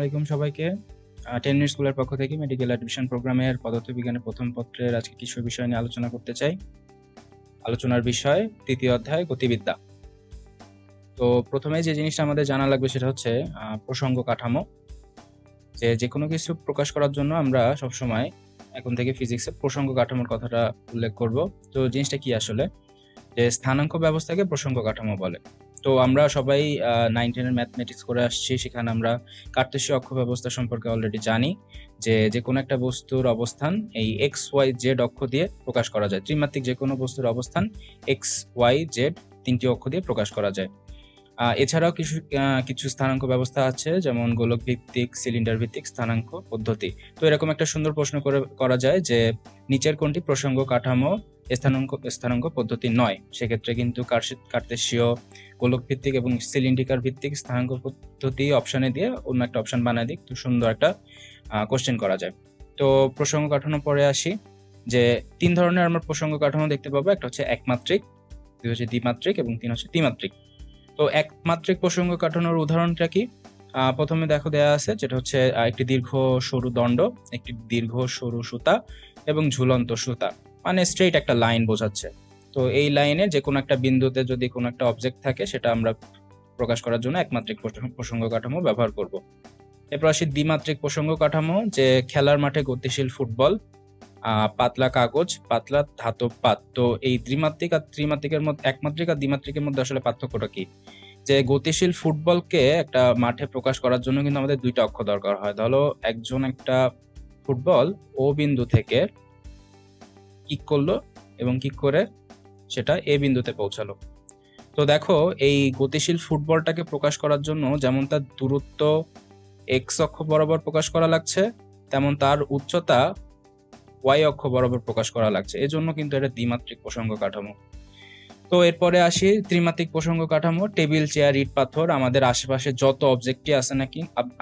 আলাইকুম সবাইকে। 10 মিনিট স্কুলের পক্ষ থেকে মেডিকেল অ্যাডমিশন প্রোগ্রামের পদার্থবিজ্ঞানের প্রথম পত্রের আজকে কিছু বিষয় নিয়ে আলোচনা করতে চাই। আলোচনার বিষয় তৃতীয় অধ্যায় গতিবিদ্যা। তো প্রথমে যে জিনিসটা আমাদের জানা লাগবে সেটা হচ্ছে প্রসঙ্গ কাঠামো। যে কোনো কিছু প্রকাশ করার জন্য আমরা সবসময় এখন থেকে ফিজিক্সে প্রসঙ্গ কাঠামোর কথাটা উল্লেখ করব। তো জিনিসটা কি আসলে, যে স্থানাঙ্ক ব্যবস্থাকে প্রসঙ্গ কাঠামো বলে। তো আমরা সবাই 9-10 ম্যাথমেটিক্স করে আসছি, সেখানে আমরা কার্তেশীয় অক্ষ ব্যবস্থা সম্পর্কে অলরেডি জানি যে কোনো একটা বস্তুর অবস্থান এই এক্স ওয়াই জেড অক্ষ দিয়ে প্রকাশ করা যায়। ত্রিমাত্রিক যে কোনো বস্তুর অবস্থান এক্স ওয়াই জেড তিনটি অক্ষ দিয়ে প্রকাশ করা যায়। এছাড়াও কিছু স্থানাঙ্ক ব্যবস্থা আছে, যেমন গোলক ভিত্তিক, সিলিন্ডার ভিত্তিক স্থানাঙ্ক পদ্ধতি। তো এরকম একটা সুন্দর প্রশ্ন করা যায় যে নিচের কোনটি প্রসঙ্গ কাঠামো স্থানাঙ্ক পদ্ধতি নয়। সেক্ষেত্রে কিন্তু কার্তেশীয়, গোলক ভিত্তিক এবং সিলিন্ড্রিকার ভিত্তিক স্থানাঙ্ক পদ্ধতি অপশানে দিয়ে অন্য একটা অপশন বানায় দিক, তো সুন্দর একটা কোশ্চেন করা যায়। তো প্রসঙ্গ কাঠামো পরে আসি, যে তিন ধরনের আমরা প্রসঙ্গ কাঠামো দেখতে পাবো। একটা হচ্ছে একমাত্রিক, দুই হচ্ছে দ্বিমাত্রিক এবং তিন হচ্ছে ত্রিমাত্রিক। তো একমাত্রিক প্রসঙ্গ কাঠামোর উদাহরণটা কি? প্রথমে দেয়া আছে, যেটা হচ্ছে একটি দীর্ঘ সরু দণ্ড, একটি দীর্ঘ সরু সুতা এবং ঝুলন্ত সুতা, মানে স্ট্রেইট একটা লাইন বোঝাচ্ছে। তো এই লাইনে যে কোনো একটা বিন্দুতে যদি কোনো একটা অবজেক্ট থাকে, সেটা আমরা প্রকাশ করার জন্য একমাত্রিক প্রসঙ্গ কাঠামো ব্যবহার করব। এরপর আসি দ্বিমাত্রিক প্রসঙ্গ কাঠামো, যে খেলার মাঠে গতিশীল ফুটবল, পাতলা কাগজ, পাতলা ধাতব পাত। তো এই দ্বিমাত্রিক আর ত্রিমাত্রিকের মধ্যে, একমাত্রিক আর দ্বিমাত্রিকের মধ্যে আসলে পার্থক্যটা কি? যে গতিশীল ফুটবলকে একটা মাঠে প্রকাশ করার জন্য কিন্তু আমাদের দুইটা অক্ষ দরকার হয়। ধরো একজন একটা ফুটবল ও বিন্দু থেকে কিক করলো এবং কিক করে সেটা এ বিন্দুতে পৌঁছালো। তো দেখো, এই গতিশীল ফুটবলটাকে প্রকাশ করার জন্য যেমন তার দূরত্ব এক্স অক্ষ বরাবর প্রকাশ করা লাগছে, তেমন তার উচ্চতা ওয়াই অক্ষ বরাবর প্রকাশ করা লাগছে। এজন্য কিন্তু এটা দ্বিমাত্রিক প্রসঙ্গ কাঠামো। তো এরপরে আসি ত্রিমাত্রিক প্রসঙ্গ কাঠামো। টেবিল, চেয়ার, ইট, পাথর, আমাদের আশেপাশে যত অবজেক্টই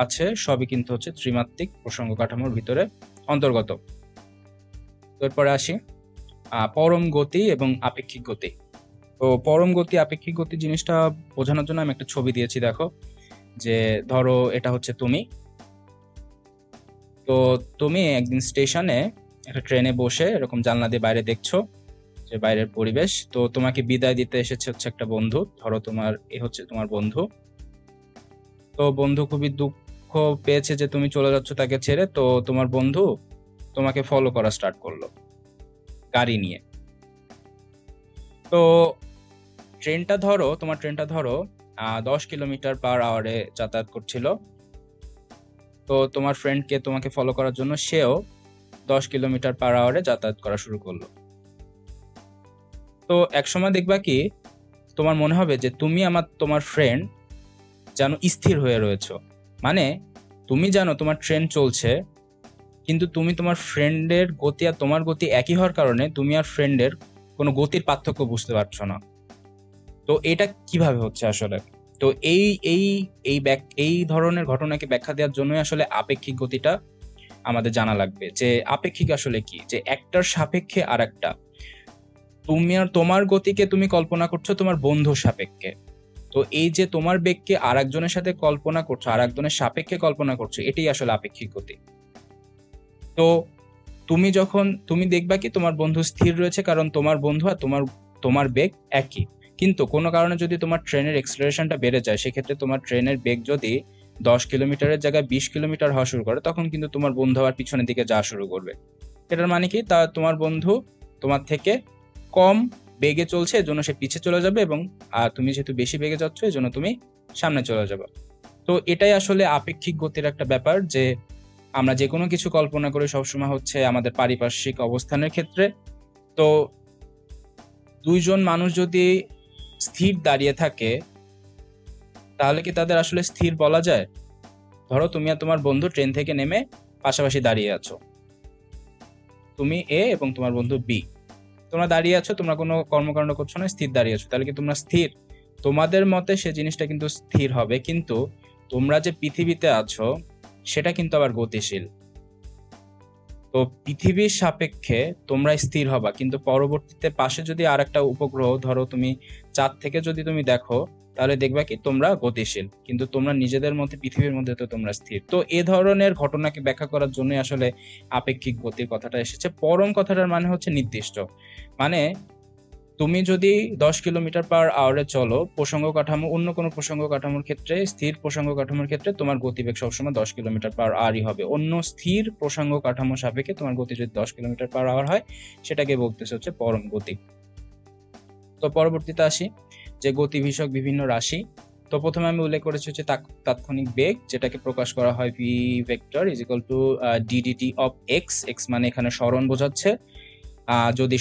আছে সবই কিন্তু হচ্ছে ত্রিমাত্রিক প্রসঙ্গ কাঠামোর ভিতরে অন্তর্গত। তো এরপরে আসি পরম গতি এবং আপেক্ষিক গতি। তো পরম গতি, আপেক্ষিক গতি জিনিসটা বোঝানোর জন্য আমি একটা ছবি দিয়েছি, দেখো। যে ধরো এটা হচ্ছে তুমি, তো তুমি একদিন স্টেশনে একটা ট্রেনে বসে এরকম জানলা দিয়ে বাইরে দেখছো যে বাইরের পরিবেশ। তো তোমাকে বিদায় দিতে এসেছে হচ্ছে একটা বন্ধু, ধরো হচ্ছে তোমার বন্ধু। তো বন্ধু খুবই দুঃখ পেয়েছে যে তুমি চলে যাচ্ছ তাকে ছেড়ে। তো তোমার বন্ধু তোমাকে ফলো করা স্টার্ট করলো গাড়ি নিয়ে। তো তোমার ট্রেনটা ধরো 10 কিলোমিটার পার আওয়ারে যাতায়াত করছিল। তো তোমার ফ্রেন্ডকে তোমাকে ফলো করার জন্য সেও 10 কিলোমিটার পার আওয়ারে যাতায়াত করা শুরু করলো। তো একসময় দেখবা কি, তোমার মনে হবে যে তোমার ফ্রেন্ড যেন স্থির হয়ে রয়েছে। মানে তুমি জানো তোমার ট্রেন চলছে, কিন্তু তুমি তোমার ফ্রেন্ডের গতি আর তোমার গতি একই হওয়ার কারণে তুমি আর ফ্রেন্ডের কোনো গতির পার্থক্য বুঝতে পারছো না। তো এটা কিভাবে হচ্ছে আসলে? তো এই ধরনের ঘটনাকে ব্যাখ্যা দেওয়ার জন্যই আসলে আপেক্ষিক গতিটা আমাদের জানা লাগবে। যে আপেক্ষিক আসলে কি, যে একটার সাপেক্ষে আর একটা, তোমার গতিকে তুমি কল্পনা করছো তোমার বন্ধুর সাপেক্ষে। তো এই যে তোমার বেগকে আর একজনের সাথে কল্পনা করছো, আর একজনের সাপেক্ষে কল্পনা করছো, এটাই আসলে আপেক্ষিক গতি। তো তুমি দেখবা কি তোমার বন্ধু স্থির রয়েছে, কারণ তোমার বন্ধু আর তোমার বেগ একই। কিন্তু কোনো কারণে যদি তোমার ট্রেনের এক্সেলারেশনটা বেড়ে যায়, সেক্ষেত্রে তোমার ট্রেনের বেগ যদি 10 কিলোমিটারের জায়গায় 20 কিলোমিটার হওয়া শুরু করে, তখন কিন্তু তোমার বন্ধু আবার পিছনের দিকে যাওয়া শুরু করবে। এটার মানে কি, তোমার বন্ধু তোমার থেকে কম বেগে চলছে, এজন্য সে পিছে চলে যাবে, এবং তুমি যেহেতু বেশি বেগে যাচ্ছ, এজন্য তুমি সামনে চলে যাবে। তো এটাই আসলে আপেক্ষিক গতির একটা ব্যাপার, যে আমরা যে কোনো কিছু কল্পনা করি সবসময় হচ্ছে আমাদের পারিপার্শ্বিক অবস্থানের ক্ষেত্রে। তো দুইজন মানুষ যদি স্থির দাঁড়িয়ে থাকে, তাহলে কি তাদের আসলে স্থির বলা যায়? ধরো তুমি আর তোমার বন্ধু ট্রেন থেকে নেমে পাশাপাশি দাঁড়িয়ে আছো, তুমি এ এবং তোমার বন্ধু বি, তোমরা দাঁড়িয়ে আছো, তোমরা কোনো কর্মকাণ্ড করছো না, স্থির দাঁড়িয়ে আছো। তাহলে কি তোমরা স্থির? তোমাদের মতে সে জিনিসটা কিন্তু স্থির হবে, কিন্তু তোমরা যে পৃথিবীতে আছো সেটা কিন্তু আবার গতিশীল। তো তো পৃথিবীর সাপেক্ষে তোমরা স্থির হবা, কিন্তু পরবর্তীতে পাশে যদি আর একটা উপগ্রহ, ধরো তুমি চাঁদ থেকে যদি তুমি দেখো, তাহলে দেখবা কি তোমরা গতিশীল, কিন্তু তোমরা নিজেদের মধ্যে, পৃথিবীর মধ্যে তো তোমরা স্থির। তো এ ধরনের ঘটনাকে ব্যাখ্যা করার জন্য আসলে আপেক্ষিক গতির কথাটা এসেছে। পরম কথাটার মানে হচ্ছে নির্দিষ্ট, মানে তুমি যদি 10 কিলোমিটার পার আওয়ারে চলো প্রসঙ্গ কাঠামো, অন্য কোনো প্রসঙ্গ কাঠামোর ক্ষেত্রে, স্থির প্রসঙ্গ কাঠামোর ক্ষেত্রে তোমার গতিবেগ সবসময় 10 কিলোমিটার পার আওয়ারই হবে। অন্য স্থির প্রসঙ্গ কাঠামো সাপেক্ষে তোমার গতি যদি 10 কিলোমিটার পার আওয়ার হয়, সেটাকে বলতেছে হচ্ছে পরম গতি। তো পরবর্তীতে আসি যে গতি বিষয়ক বিভিন্ন রাশি। তো প্রথমে আমি উল্লেখ করেছি হচ্ছে তাৎক্ষণিক বেগ, যেটাকে প্রকাশ করা হয় V vector is equal two DDT of x. X মানে এখানে সরণ বোঝাচ্ছে। যদি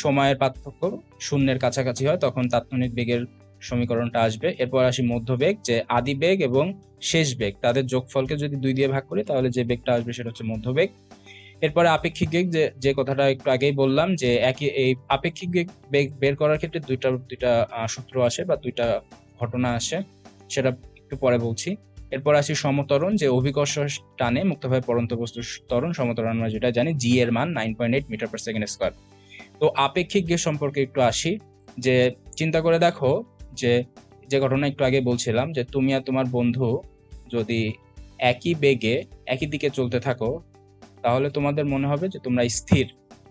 সময়ের পার্থক্য শূন্যের কাছাকাছি হয় তখন তাৎক্ষণিক বেগের সমীকরণটা আসবে। এরপর আসি মধ্যবেগ, যে আদি বেগ এবং শেষ বেগ তাদের যোগফলকে যদি 2 দিয়ে ভাগ করি তাহলে যে বেগটা আসবে সেটা হচ্ছে মধ্যবেগ। এরপরে আপেক্ষিক বেগ, যে কথাটা একটু আগেই বললাম, যে এই আপেক্ষিক বেগ বের করার ক্ষেত্রে দুইটা সূত্র আসে বা দুইটা ঘটনা আসে, সেটা একটু পরে বলছি। এরপর আসি সমত্বরণ, যে অভিকর্ষ টানে মুক্তভাবে পড়ন্ত বস্তুর ত্বরণ। সমত্বরণ আমরা যেটা জানি, জি এর মান 9.8 মিটার পার সেকেন্ড স্কয়ার। তো আপেক্ষিক বেগ সম্পর্কে একটু আসি, যে চিন্তা করে দেখো যে ঘটনা একটু আগে বলছিলাম, যে তুমি আর তোমার বন্ধু যদি একই বেগে একই দিকে চলতে থাকো তাহলে তোমাদের মনে হবে যে তোমরা স্থির।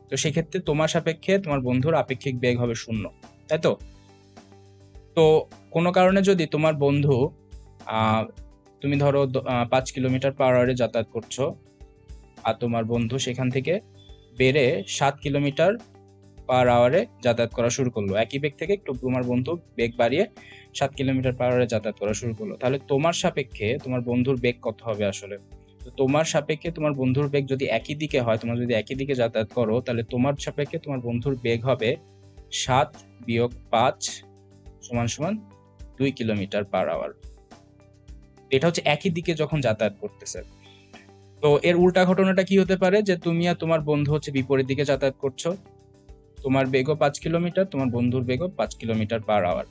তো সেক্ষেত্রে তোমার সাপেক্ষে তোমার বন্ধুর আপেক্ষিক বেগ হবে 0, তাই তো? তো কোনো কারণে যদি তোমার বন্ধু তুমি ধরো 5 কিলোমিটার পার আওয়ারে যাতায়াত করছো, আর তোমার বন্ধু সেখান থেকে বেড়ে 7 কিলোমিটার পার আওয়ারে যাতায়াত করা শুরু করলো, একই বেগ থেকে একটু তোমার বন্ধু বেগ বাড়িয়ে 7 কিলোমিটার পার আওয়ারে যাতায়াত করা শুরু করলো, তাহলে তোমার সাপেক্ষে তোমার বন্ধুর বেগ কত হবে আসলে? তো তোমার সাপেক্ষে তোমার বন্ধুর বেগ যদি একই দিকে হয়, তোমরা যদি একই দিকে যাতায়াত করো, তাহলে তোমার সাপেক্ষে তোমার বন্ধুর বেগ হবে 7 বিয়োগ 5 সমান সমান 2 কিলোমিটার পার আওয়ার। এটা হচ্ছে একই দিকে যখন যাতায়াত করতেছে। তো এর উল্টা ঘটনাটা কি হতে পারে, যে তুমি আর তোমার বন্ধু হচ্ছে বিপরীত দিকে যাতায়াত করছো, তোমার বেগও 5 কিলোমিটার, তোমার বন্ধুর বেগও 5 কিলোমিটার পার আওয়ার।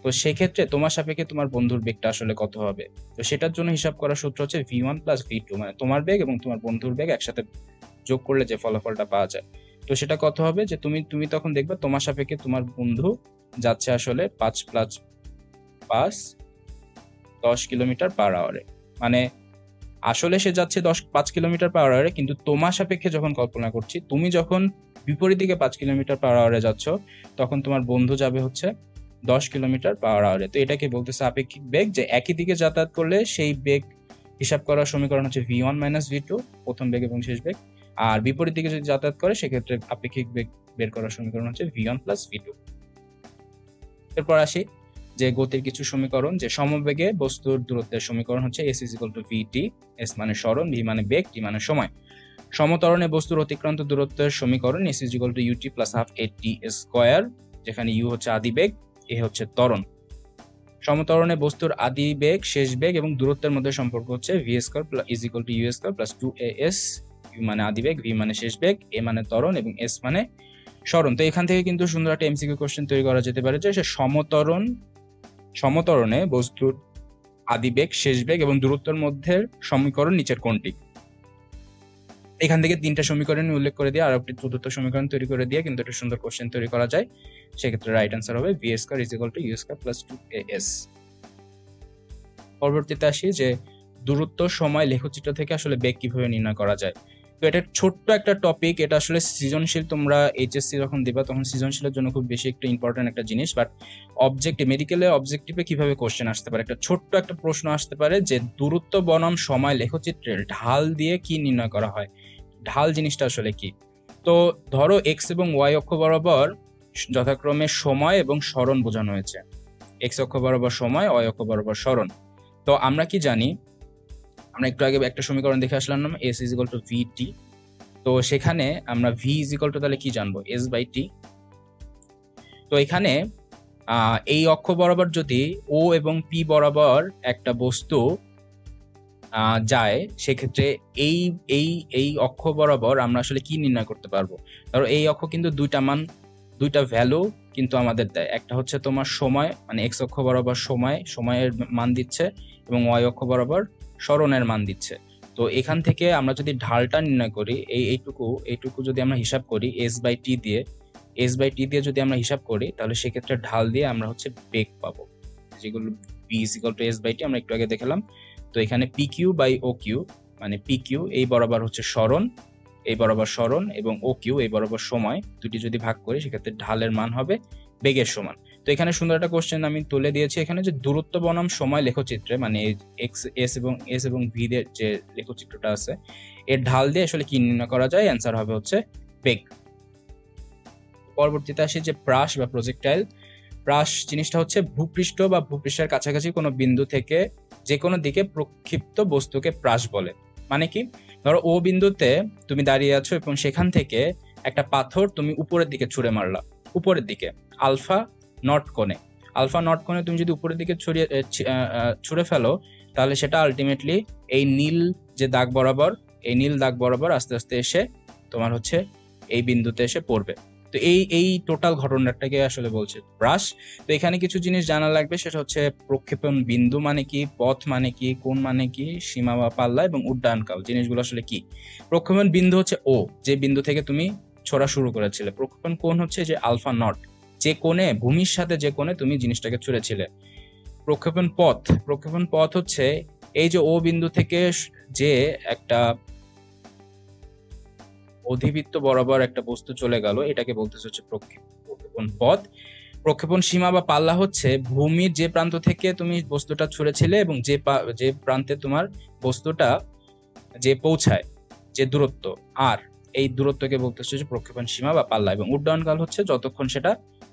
তো সেক্ষেত্রে তোমার সাপেক্ষে তোমার বন্ধুর বেগটা আসলে কত হবে? তো সেটার জন্য হিসাব করার সূত্র হচ্ছে v1 প্লাস v2, মানে তোমার বেগ এবং তোমার বন্ধুর বেগ একসাথে যোগ করলে যে ফলাফলটা পাওয়া যায়। তো সেটা কত হবে, যে তুমি তখন দেখবে তোমার সাপেক্ষে তোমার বন্ধু যাচ্ছে আসলে 5 প্লাস 5 10 কিলোমিটার পার আওয়ারে, মানে আসলে সে যাচ্ছে 5 কিলোমিটার পার আওয়ারে, কিন্তু তোমার সাপেক্ষে যখন কল্পনা করছি, তুমি যখন বিপরীত দিকে 5 কিলোমিটার পার আওয়ারে যাচ্ছ, তখন তোমার বন্ধু যাবে হচ্ছে 10 কিলোমিটার পার আওয়ারে। তো এটাকে বলতেছে আপেক্ষিক বেগ, যে একই দিকে যাতায়াত করলে সেই বেগ হিসাব করার সমীকরণ হচ্ছে v1 মাইনাস v2, প্রথম বেগ এবং শেষ বেগ। আর বিপরীত দিকে যদি যাতায়াত করে সেক্ষেত্রে আপেক্ষিক বেগ বের করার সমীকরণ হচ্ছে v1 প্লাস v2। এরপর আসি যে গতির কিছু সমীকরণ, যে সমবেগে বস্তুর দূরত্বের সমীকরণ হচ্ছে s is equal two vt, s মানে সরণ, v মানে বেগ, t মানে সময়। সমত্বরণে বস্তুর অতিক্রান্ত দূরত্বের সমীকরণ s is equal two ut plus half at square, যেখানে u হচ্ছে আদি বেগ, a হচ্ছে ত্বরণ। সমত্বরণে বস্তুর আদি বেগ, শেষ বেগ এবং দূরত্বের মধ্যে সম্পর্ক হচ্ছে v square is equal two u square plus 2as, u মানে আদি বেগ, v মানে শেষ বেগ, a মানে ত্বরণ এবং s মানে সরণ। তো এখান থেকে কিন্তু সুন্দর একটা এমসিকিউ কোশ্চেন তৈরি করা যেতে পারে, যে সমত্বরণে বস্তুর আদি বেগ, শেষ বেগ এবং দূরত্বের মধ্যে সমীকরণ নিচের কোনটি? এখান থেকে 3টা সমীকরণ উল্লেখ করে দিয়ে আর একটি চতুর্থ সমীকরণ তৈরি করে দিয়ে কিন্তু একটা সুন্দর কোশ্চেন তৈরি করা যায়। সেক্ষেত্রে রাইট আনসার হবে v square is equal two u square plus 2as। পরবর্তীতে আসি যে দূরত্ব, সময়, লেখচিত্র থেকে আসলে বেগ কিভাবে নির্ণয় করা যায়। তো এটা ছোট্ট একটা টপিক, এটা আসলে সৃজনশীল, তোমরা এইচএসসি যখন দিবা তখন সৃজনশীলের জন্য খুব বেশি একটা ইম্পর্টেন্ট একটা জিনিস, বাট মেডিকেলে অবজেক্টিভে কিভাবে কোশ্চেন আসতে পারে, একটা ছোট্ট একটা প্রশ্ন আসতে পারে যে দূরত্ব বনাম সময় লেখচিত্রের ঢাল দিয়ে কি নির্ণয় করা হয়। ঢাল জিনিসটা আসলে কি? তো ধরো এক্স এবং ওয়াই অক্ষ বরাবর যথাক্রমে সময় এবং সরণ বোঝানো হয়েছে, এক্স অক্ষ বরাবর সময়, ওয়াই অক্ষ বরাবর সরণ। তো আমরা কি জানি, আমরা একটু আগে একটা সমীকরণ দেখে আসলাম না, s is equal two vt। তো সেখানে আমরা v ইজ ইকুয়াল টু তাহলে কি জানবো, s বাই t। তো এখানে এই অক্ষ বরাবর যদি o এবং p বরাবর একটা বস্তু যায়, সেক্ষেত্রে এই অক্ষ বরাবর আমরা আসলে কি নির্ণয় করতে পারবো। ধরো এই অক্ষ কিন্তু দুইটা ভ্যালু কিন্তু আমাদের দেয়, একটা হচ্ছে তোমার সময়, মানে এক্স অক্ষ বরাবর সময়ের মান দিচ্ছে, এবং ওয়াই অক্ষ বরাবর সরণের মান দিচ্ছে। তো এখান থেকে আমরা যদি ঢালটা নির্ণয় করি, এইটুকু যদি আমরা হিসাব করি s/t দিয়ে যদি আমরা হিসাব করি, তাহলে সেক্ষেত্রে ঢাল দিয়ে আমরা হচ্ছে বেগ পাবো, যেগুলো b = s/t আমরা একটু আগে দেখলাম। তো এখানে pq/oq, মানে pq এই বরাবর হচ্ছে সরণ, এই বরাবর সরণ, এবং oq এই বরাবর সময়, দুটি যদি ভাগ করি সেক্ষেত্রে ঢালের মান হবে বেগের সমান। তো এখানে সুন্দর একটা কোশ্চেন আমি তুলে দিয়েছি, এখানে যে দূরত্ব বনাম সময় লেখচিত্রে, মানে এস এবং ভি দের যে লেখচিত্রটা আছে, এর ঢাল দিয়ে আসলে কি নির্ণয় করা যায়, অ্যান্সার হবে হচ্ছে বেগ। পরবর্তীতে আসি যে প্রাস বা প্রজেক্টাইল। প্রাস জিনিসটা হচ্ছে ভূপৃষ্ঠ বা ভূপৃষ্ঠের কাছাকাছি কোনো বিন্দু থেকে যে কোনো দিকে প্রক্ষিপ্ত বস্তুকে প্রাস বলে। মানে কি, ধরো ও বিন্দুতে তুমি দাঁড়িয়ে আছো এবং সেখান থেকে একটা পাথর তুমি উপরের দিকে ছুঁড়ে মারলা, উপরের দিকে আলফা নট কোণে তুমি যদি উপরের দিকে ছুঁড়ে ফেলো, তাহলে সেটা আলটিমেটলি এই নীল দাগ বরাবর আস্তে আস্তে এসে তোমার হচ্ছে এই বিন্দুতে এসে পড়বে। তো এই টোটাল ঘটনাটাকে আসলে বলছে প্রাস। তো এখানে কিছু জিনিস জানা লাগবে, সেটা হচ্ছে প্রক্ষেপণ বিন্দু মানে কি, পথ মানে কি, কোণ মানে কি, সীমা বা পাল্লা এবং উড্ডয়নকাল জিনিসগুলো আসলে কি। প্রক্ষেপণ বিন্দু হচ্ছে ও, যে বিন্দু থেকে তুমি ছোড়া শুরু করেছিলে। প্রক্ষেপণ কোণ হচ্ছে যে আলফা নট, যে কোণে ভূমির সাথে যে কোণে তুমি জিনিসটাকে ছুঁড়েছিলে। প্রক্ষেপণ পথ হচ্ছে এই যে ও বিন্দু থেকে যে একটা অধিবৃত্ত বরাবর একটা বস্তু চলে গেল, এটাকে বলতেছে হচ্ছে প্রক্ষেপণ পথ। প্রক্ষেপণ সীমা বা পাল্লা হচ্ছে ভূমির যে প্রান্ত থেকে তুমি বস্তুটা ছুঁড়েছিলে এবং যে প্রান্তে তোমার বস্তুটা যে পৌঁছায়, যে দূরত্ব, আর এই দূরত্বকে বলতেছে হচ্ছে প্রক্ষেপণ সীমা বা পাল্লা। এবং উড্ডয়নকাল হচ্ছে যতক্ষণ সেটা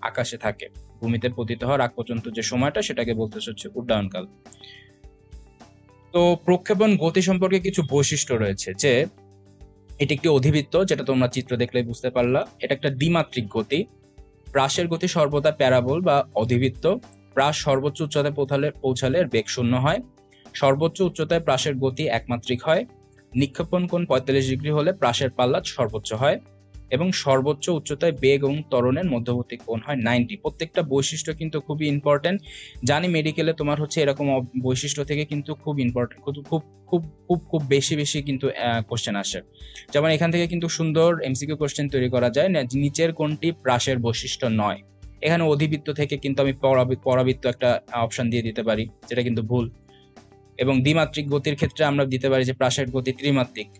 আকাশে থাকে, ভূমিতে পতিত হওয়ার আগ পর্যন্ত যে সময়টা, সেটাকে বলতেছে হচ্ছে উড্ডয়নকাল। তো প্রক্ষেপণ গতি সম্পর্কে কিছু বৈশিষ্ট্য রয়েছে, যে এটি একটি অধিবৃত্ত, যেটা তোমরা চিত্র দেখলে বুঝতে পারলা। এটা একটা দ্বিমাত্রিক গতি। প্রাসের গতি সর্বদা প্যারাবোল বা অধিবৃত্ত। প্রাস সর্বোচ্চ উচ্চতায় পৌঁছালে এর বেগ 0 হয়। সর্বোচ্চ উচ্চতায় প্রাসের গতি একমাত্রিক হয়। নিক্ষেপণ কোণ 45 ডিগ্রি হলে প্রাসের পাল্লা সর্বোচ্চ হয়, এবং সর্বোচ্চ উচ্চতায় বেগ এবং ত্বরণের মধ্যবর্তী কোণ হয় 90। প্রত্যেকটা বৈশিষ্ট্য কিন্তু খুবই ইম্পর্টেন্ট। জানি মেডিকেলে তোমার হচ্ছে এরকম বৈশিষ্ট্য থেকে কিন্তু খুব ইম্পর্টেন্ট, খুব খুব খুব খুব বেশি কিন্তু কোশ্চেন আসে। যেমন এখান থেকে কিন্তু সুন্দর এমসিকিউ কোশ্চেন তৈরি করা যায়, নিচের কোনটি প্রাসের বৈশিষ্ট্য নয়। এখানে অধিবৃত্ত থেকে কিন্তু আমি পরাবৃত্ত একটা অপশন দিয়ে দিতে পারি, যেটা কিন্তু ভুল। এবং দ্বিমাত্রিক গতির ক্ষেত্রে আমরা দিতে পারি যে প্রাসের গতি ত্রিমাত্রিক।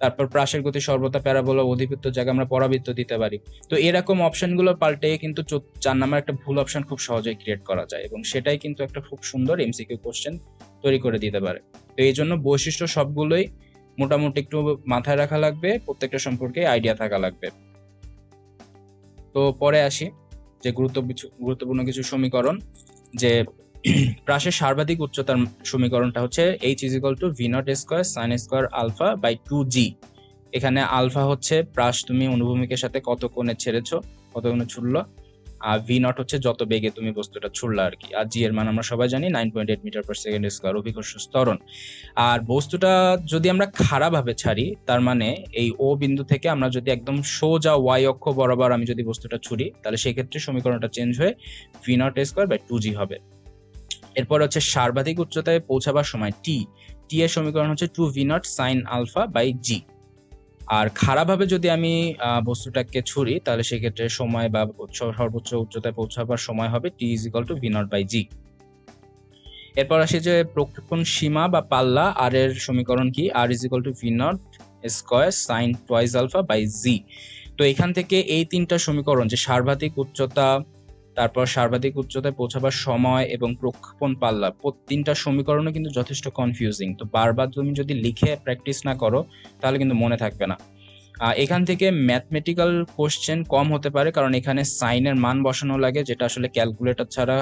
তারপর প্রাসের গতি সর্বদা প্যারাবোলা, অধিবৃত্ত জায়গায় আমরা পরাবৃত্ত দিতে পারি। তো এরকম অপশনগুলো পাল্টে কিন্তু 4 নাম্বার একটা ভুল অপশন খুব সহজেই ক্রিয়েট করা যায়, এবং সেটাই কিন্তু একটা খুব সুন্দর এমসিকিউ কোশ্চেন তৈরি করে দিতে পারে। তো এই জন্য বৈশিষ্ট্য সবগুলোই মোটামুটি একটু মাথায় রাখা লাগবে, প্রত্যেকটা সম্পর্কে আইডিয়া থাকা লাগবে। তো পরে আসি যে গুরুত্বপূর্ণ কিছু সমীকরণ, যে প্রাসের সর্বাধিক উচ্চতার সমীকরণটা হচ্ছে h = v0² sin² α/2g। এখানে আলফা হচ্ছে প্রাস তুমি অনুভূমিকের সাথে কত কোণে ছুড়লো, আর v0 হচ্ছে যত বেগে তুমি বস্তুটা ছুড়লা আর কি, আর জি এর মান আমরা সবাই জানি 9.8 মিটার/সেকেন্ড², অভিকর্ষ ত্বরণ। আর বস্তুটা যদি আমরা খাড়াভাবে ছাড়ি, তার মানে এই ও বিন্দু থেকে আমরা যদি একদম সোজা y অক্ষ বরাবর আমি যদি বস্তুটা ছুড়ি, তাহলে সেক্ষেত্রে সমীকরণটা চেঞ্জ হয়ে v0²/2g হবে। এরপর হচ্ছে সর্বাধিক উচ্চতায় পৌঁছাবার সময় টি এর সমীকরণ হচ্ছে 2v0 sin α/g। আর খাড়াভাবে যদি আমি বস্তুটাকে ছুড়ি, তাহলে সেক্ষেত্রে সময় বা সর্বোচ্চ উচ্চতায় পৌঁছাবার সময় হবে t = v0/g। এরপর আসে যে প্রক্ষেপণ সীমা বা পাল্লা, আর এর সমীকরণ কি, r = v0² sin 2 α/g। তো এখান থেকে এই তিনটা সমীকরণ, যে সর্বাধিক উচ্চতা, তারপর সর্বাধিক উচ্চতায় পৌঁছাবার সময় এবং প্রক্ষেপণ পাল্লা, তিনটা সমীকরণও কিন্তু যথেষ্ট কনফিউজিং। তো বারবার তুমি যদি লিখে প্র্যাকটিস না করো, তাহলে কিন্তু মনে থাকবে না। এখান থেকে ম্যাথমেটিক্যাল কোশ্চেন কম হতে পারে, কারণ এখানে সাইনের মান বসানো লাগে, যেটা আসলে ক্যালকুলেটর ছাড়া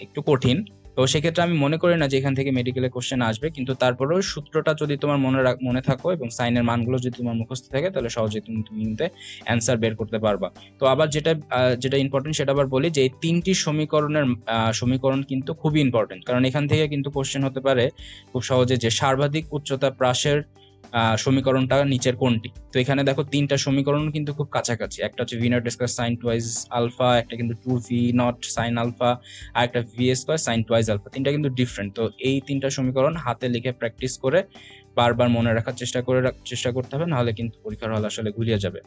একটু কঠিন। তো সেক্ষেত্রে আমি মনে করি না যে এখান থেকে মেডিকেলের কোশ্চেন আসবে, কিন্তু তারপরেও সূত্রটা যদি তোমার মনে থাকো এবং সাইনের মানগুলো যদি তোমার মুখস্থ থাকে, তাহলে সহজেই তুমি কিন্তু অ্যান্সার বের করতে পারবা। তো আবার যেটা ইম্পর্টেন্ট সেটা আবার বলি, যে এই তিনটি সমীকরণ কিন্তু খুবই ইম্পর্টেন্ট, কারণ এখান থেকে কিন্তু কোশ্চেন হতে পারে খুব সহজে, যে সর্বাধিক উচ্চতা প্রাসের সমীকরণটা নিচের কোনটি। তো এখানে দেখো তিনটা সমীকরণ কিন্তু খুব কাছাকাছি, একটা হচ্ছে V not square sine twice alpha, একটা কিন্তু 2v নট সাইন আলফা, আর একটা V square sine twice alpha. তিনটা কিন্তু ডিফারেন্ট। তো এই তিনটা সমীকরণ হাতে লিখে প্র্যাকটিস করে বারবার মনে রাখার চেষ্টা করতে হবে, নাহলে কিন্তু পরীক্ষার হল আসলে গুলিয়ে যাবে।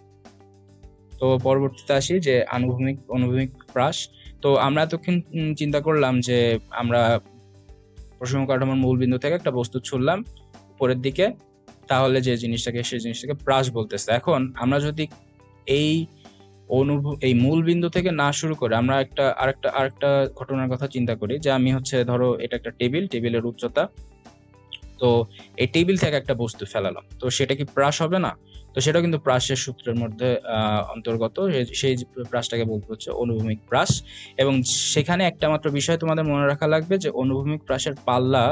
তো পরবর্তীতে আসি যে অনুভূমিক হ্রাস। তো আমরা এতক্ষণ চিন্তা করলাম যে আমরা প্রসঙ্গ কাঠামোর মূল বিন্দু থেকে একটা বস্তু ছুড়লাম উপরের দিকে, তাহলে সেই জিনিসটাকে হ্রাস বলতেছে। এখন আমরা যদি এই মূল বিন্দু থেকে না শুরু করে আমরা আরেকটা ঘটনার কথা চিন্তা করি, যে আমি ধরো এটা একটা টেবিলের উচ্চতা, তো এই টেবিল থেকে একটা বস্তু ফেলালাম, তো সেটা কি হ্রাস হবে না? তো সেটা কিন্তু হ্রাসের সূত্রের মধ্যে অন্তর্গত। সেই হ্রাসটাকে বলতে হচ্ছে অনুভূমিক হ্রাস। এবং সেখানে একটা মাত্র বিষয় তোমাদের মনে রাখা লাগবে, যে অনুভূমিক হ্রাসের পাল্লা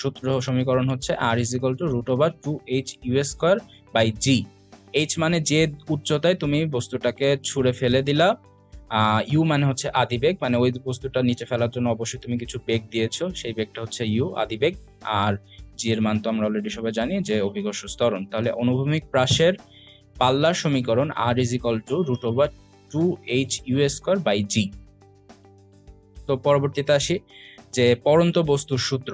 সূত্র সমীকরণ হচ্ছে r = √2h/u² h মানে যে উচ্চতায় তুমি বস্তুটাকে ছুঁড়ে ফেলে দিলা, ইউ মানে হচ্ছে আদিবেগ, মানে ওই বস্তুটা নিচে ফেলার জন্য অবশ্যই তুমি কিছু বেগ দিয়েছো, সেই বেগটা হচ্ছে ইউ আদিবেগ। আর জি এর মান তো আমরা অলরেডি সবাই জানি যে অভিকর্ষ ত্বরণ। তাহলে অনুভূমিক হ্রাসের পাল্লার সমীকরণ r = √2h/u². তো পরবর্তীতে আসি যে পরন্ত বস্তুর সূত্র।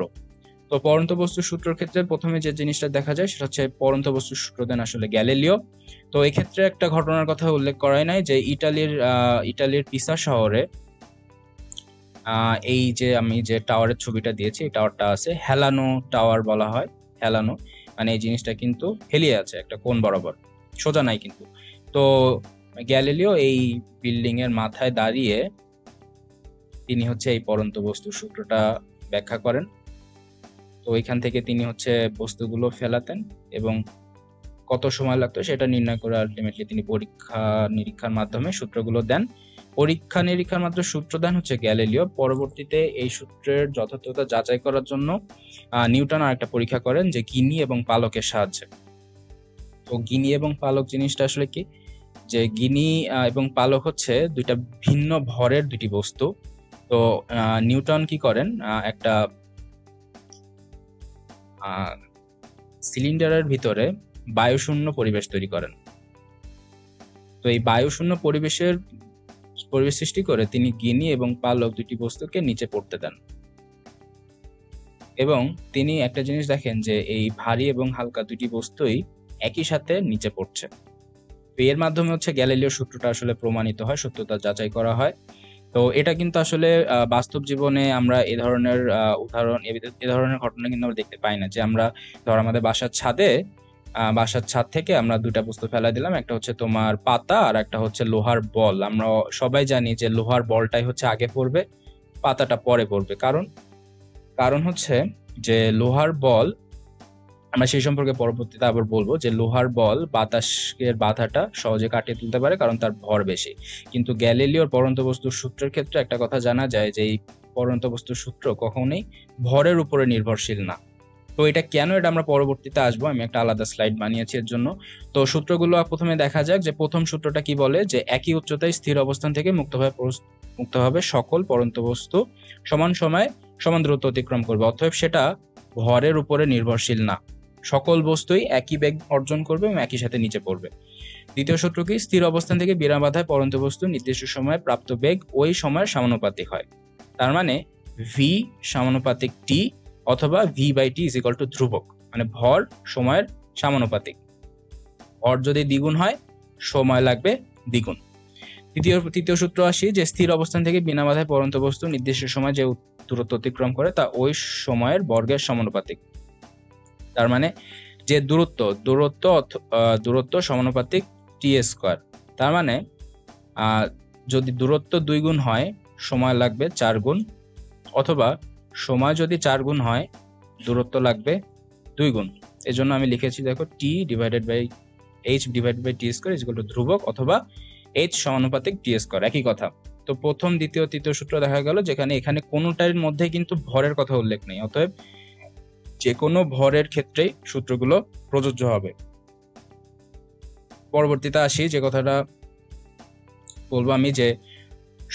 তো পরন্ত বস্তুর সূত্রের ক্ষেত্রে প্রথমে যে জিনিসটা দেখা যায় সেটা হচ্ছে পরন্ত বস্তুর সূত্র দেন আসলে গ্যালিলিও। তো এই ক্ষেত্রে একটা ঘটনার কথা উল্লেখ করাই নাই, যে ইটালির পিসা শহরে এই যে আমি যে টাওয়ারের ছবিটা দিয়েছি, এই টাওয়ারটা আছে, হেলানো টাওয়ার বলা হয়। হেলানো মানে এই জিনিসটা কিন্তু হেলিয়ে আছে একটা কোণ বরাবর, সোজা নাই কিন্তু। তো গ্যালিলিও এই বিল্ডিং এর মাথায় দাঁড়িয়ে তিনি এই পরন্ত বস্তুর সূত্রটা ব্যাখ্যা করেন। তো ওইখান থেকে তিনি বস্তুগুলো ফেলাতেন এবং কত সময় লাগতো সেটা নির্ণয় করে আলটিমেটলি তিনি পরীক্ষা নিরীক্ষার মাধ্যমে সূত্রগুলো দেন। পরীক্ষা নিরীক্ষার মাধ্যমে সূত্র দেন গ্যালিলিও। পরবর্তীতে এই সূত্রের যথার্থতা যাচাই করার জন্য নিউটন আর একটা পরীক্ষা করেন, যে গিনি এবং পালকের সাহায্যে। তো গিনি এবং পালক জিনিসটা আসলে কি, যে গিনি এবং পালক দুইটা ভিন্ন ভরের দুটি বস্তু। তো নিউটন কি করেন, একটা সিলিন্ডারের ভিতরে বায়ুশূন্য পরিবেশ তৈরি করেন। তো এই বায়ুশূন্য পরিবেশ সৃষ্টি করে তিনি গিনি এবং পালক দুটি বস্তুকে নিচে পড়তে দেন, এবং তিনি একটা জিনিস দেখেন যে এই ভারী এবং হালকা দুটি বস্তুই একই সাথে নিচে পড়ছে। তো এর মাধ্যমে গ্যালিলিও সূত্রটা আসলে প্রমাণিত হয়, সত্যতা যাচাই করা হয়। তো এটা কিন্তু আসলে বাস্তব জীবনে আমরা এ ধরনের ঘটনা কিন্তু আমরা দেখতে পাই না, যে আমরা ধর আমাদের বাসার ছাদ থেকে আমরা দুটা বস্তু ফেলা দিলাম, একটা তোমার পাতা আর একটা লোহার বল। আমরা সবাই জানি যে লোহার বলটাই আগে পড়বে, পাতাটা পরে পড়বে। কারণ যে লোহার বল, আমরা সেই সম্পর্কে পরবর্তীতে আবার বলবো, যে লোহার বল বাতাসের বাধাটা সহজে কাটিয়ে তুলতে পারে কারণ তার ভর বেশি। কিন্তু গ্যালিলিওর পরন্ত বস্তুর সূত্রের ক্ষেত্রে একটা কথা জানা যায়, যে এই পরন্ত বস্তুর সূত্র কখনোই ভরের উপরে নির্ভরশীল না। তো এটা কেন, এটা আমরা পরবর্তীতে আসবো, আমি একটা আলাদা স্লাইড বানিয়েছি এর জন্য। তো সূত্রগুলো প্রথমে দেখা যাক, যে প্রথম সূত্রটা কি বলে, যে একই উচ্চতায় স্থির অবস্থান থেকে মুক্তভাবে সকল পরন্ত বস্তু সমান সময়ে সমান দূরত্ব অতিক্রম করবে, অতএব সেটা ভরের উপরে নির্ভরশীল না। সকল বস্তুই একই বেগ অর্জন করবে এবং একই সাথে নিচে পড়বে। দ্বিতীয় সূত্র কি, স্থির অবস্থান থেকে বিনা বাধায় পরন্ত বস্তু নির্দিষ্ট সময়ে প্রাপ্ত বেগ ওই সময়ের সমানুপাতিক হয়। তার মানে ভি সমানুপাতিক টি, অথবা v/t = ধ্রুবক, মানে ভর সময়ের সমানুপাতিক। ভর যদি দ্বিগুণ হয় সময় লাগবে দ্বিগুণ। তৃতীয় সূত্র আসি, যে স্থির অবস্থান থেকে বিনা বাধায় পরন্ত বস্তু নির্দিষ্ট সময় যে দূরত্ব অতিক্রম করে তা ওই সময়ের বর্গের সমানুপাতিক। তার মানে যে দূরত্ব সমানুপাতিক t²। তার মানে যদি দূরত্ব 2 গুণ হয় সময় লাগবে 4 গুণ, অথবা সময় যদি 4 গুণ হয় দূরত্ব লাগবে 2 গুণ। এজন্য আমি লিখেছি দেখো t/h/t² ধ্রুবক, অথবা h সমানুপাতিক t², একই কথা। তো প্রথম, দ্বিতীয়, তৃতীয় সূত্র দেখা গেল, যেখানে এখানে কোনোটার মধ্যে কিন্তু ভরের কথা উল্লেখ নেই, অতএব যে কোনো ভরের ক্ষেত্রেই সূত্রগুলো প্রযোজ্য হবে। পরবর্তীতে আসি, যে কথাটা বলবো আমি, যে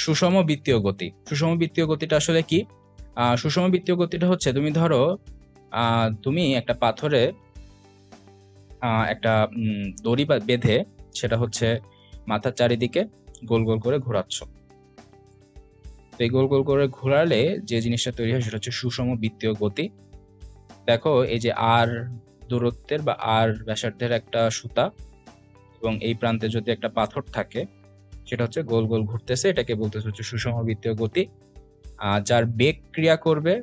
সুষম বৃত্তীয় গতি। সুষম বৃত্তীয় গতিটা আসলে কি? সুষম বৃত্তীয় গতিটা তুমি ধরো তুমি একটা পাথরে একটা দড়ি বেঁধে সেটা হচ্ছে মাথার চারিদিকে গোল গোল করে ঘোরাচ্ছ। তো এই গোল গোল করে ঘোরালে যে জিনিসটা তৈরি হয় সেটা হচ্ছে সুষম বৃত্তীয় গতি। দেখো এই যে আর দূরত্বের বা আর ব্যাসার্ধের একটা সুতা এবং এই প্রান্তে যদি একটা পাথর থাকে সেটা হচ্ছে গোল গোল ঘুরতেছে, এটাকে বলতেছে হচ্ছে সুষম বৃত্তীয় গতি, যার বেগ ক্রিয়া করবে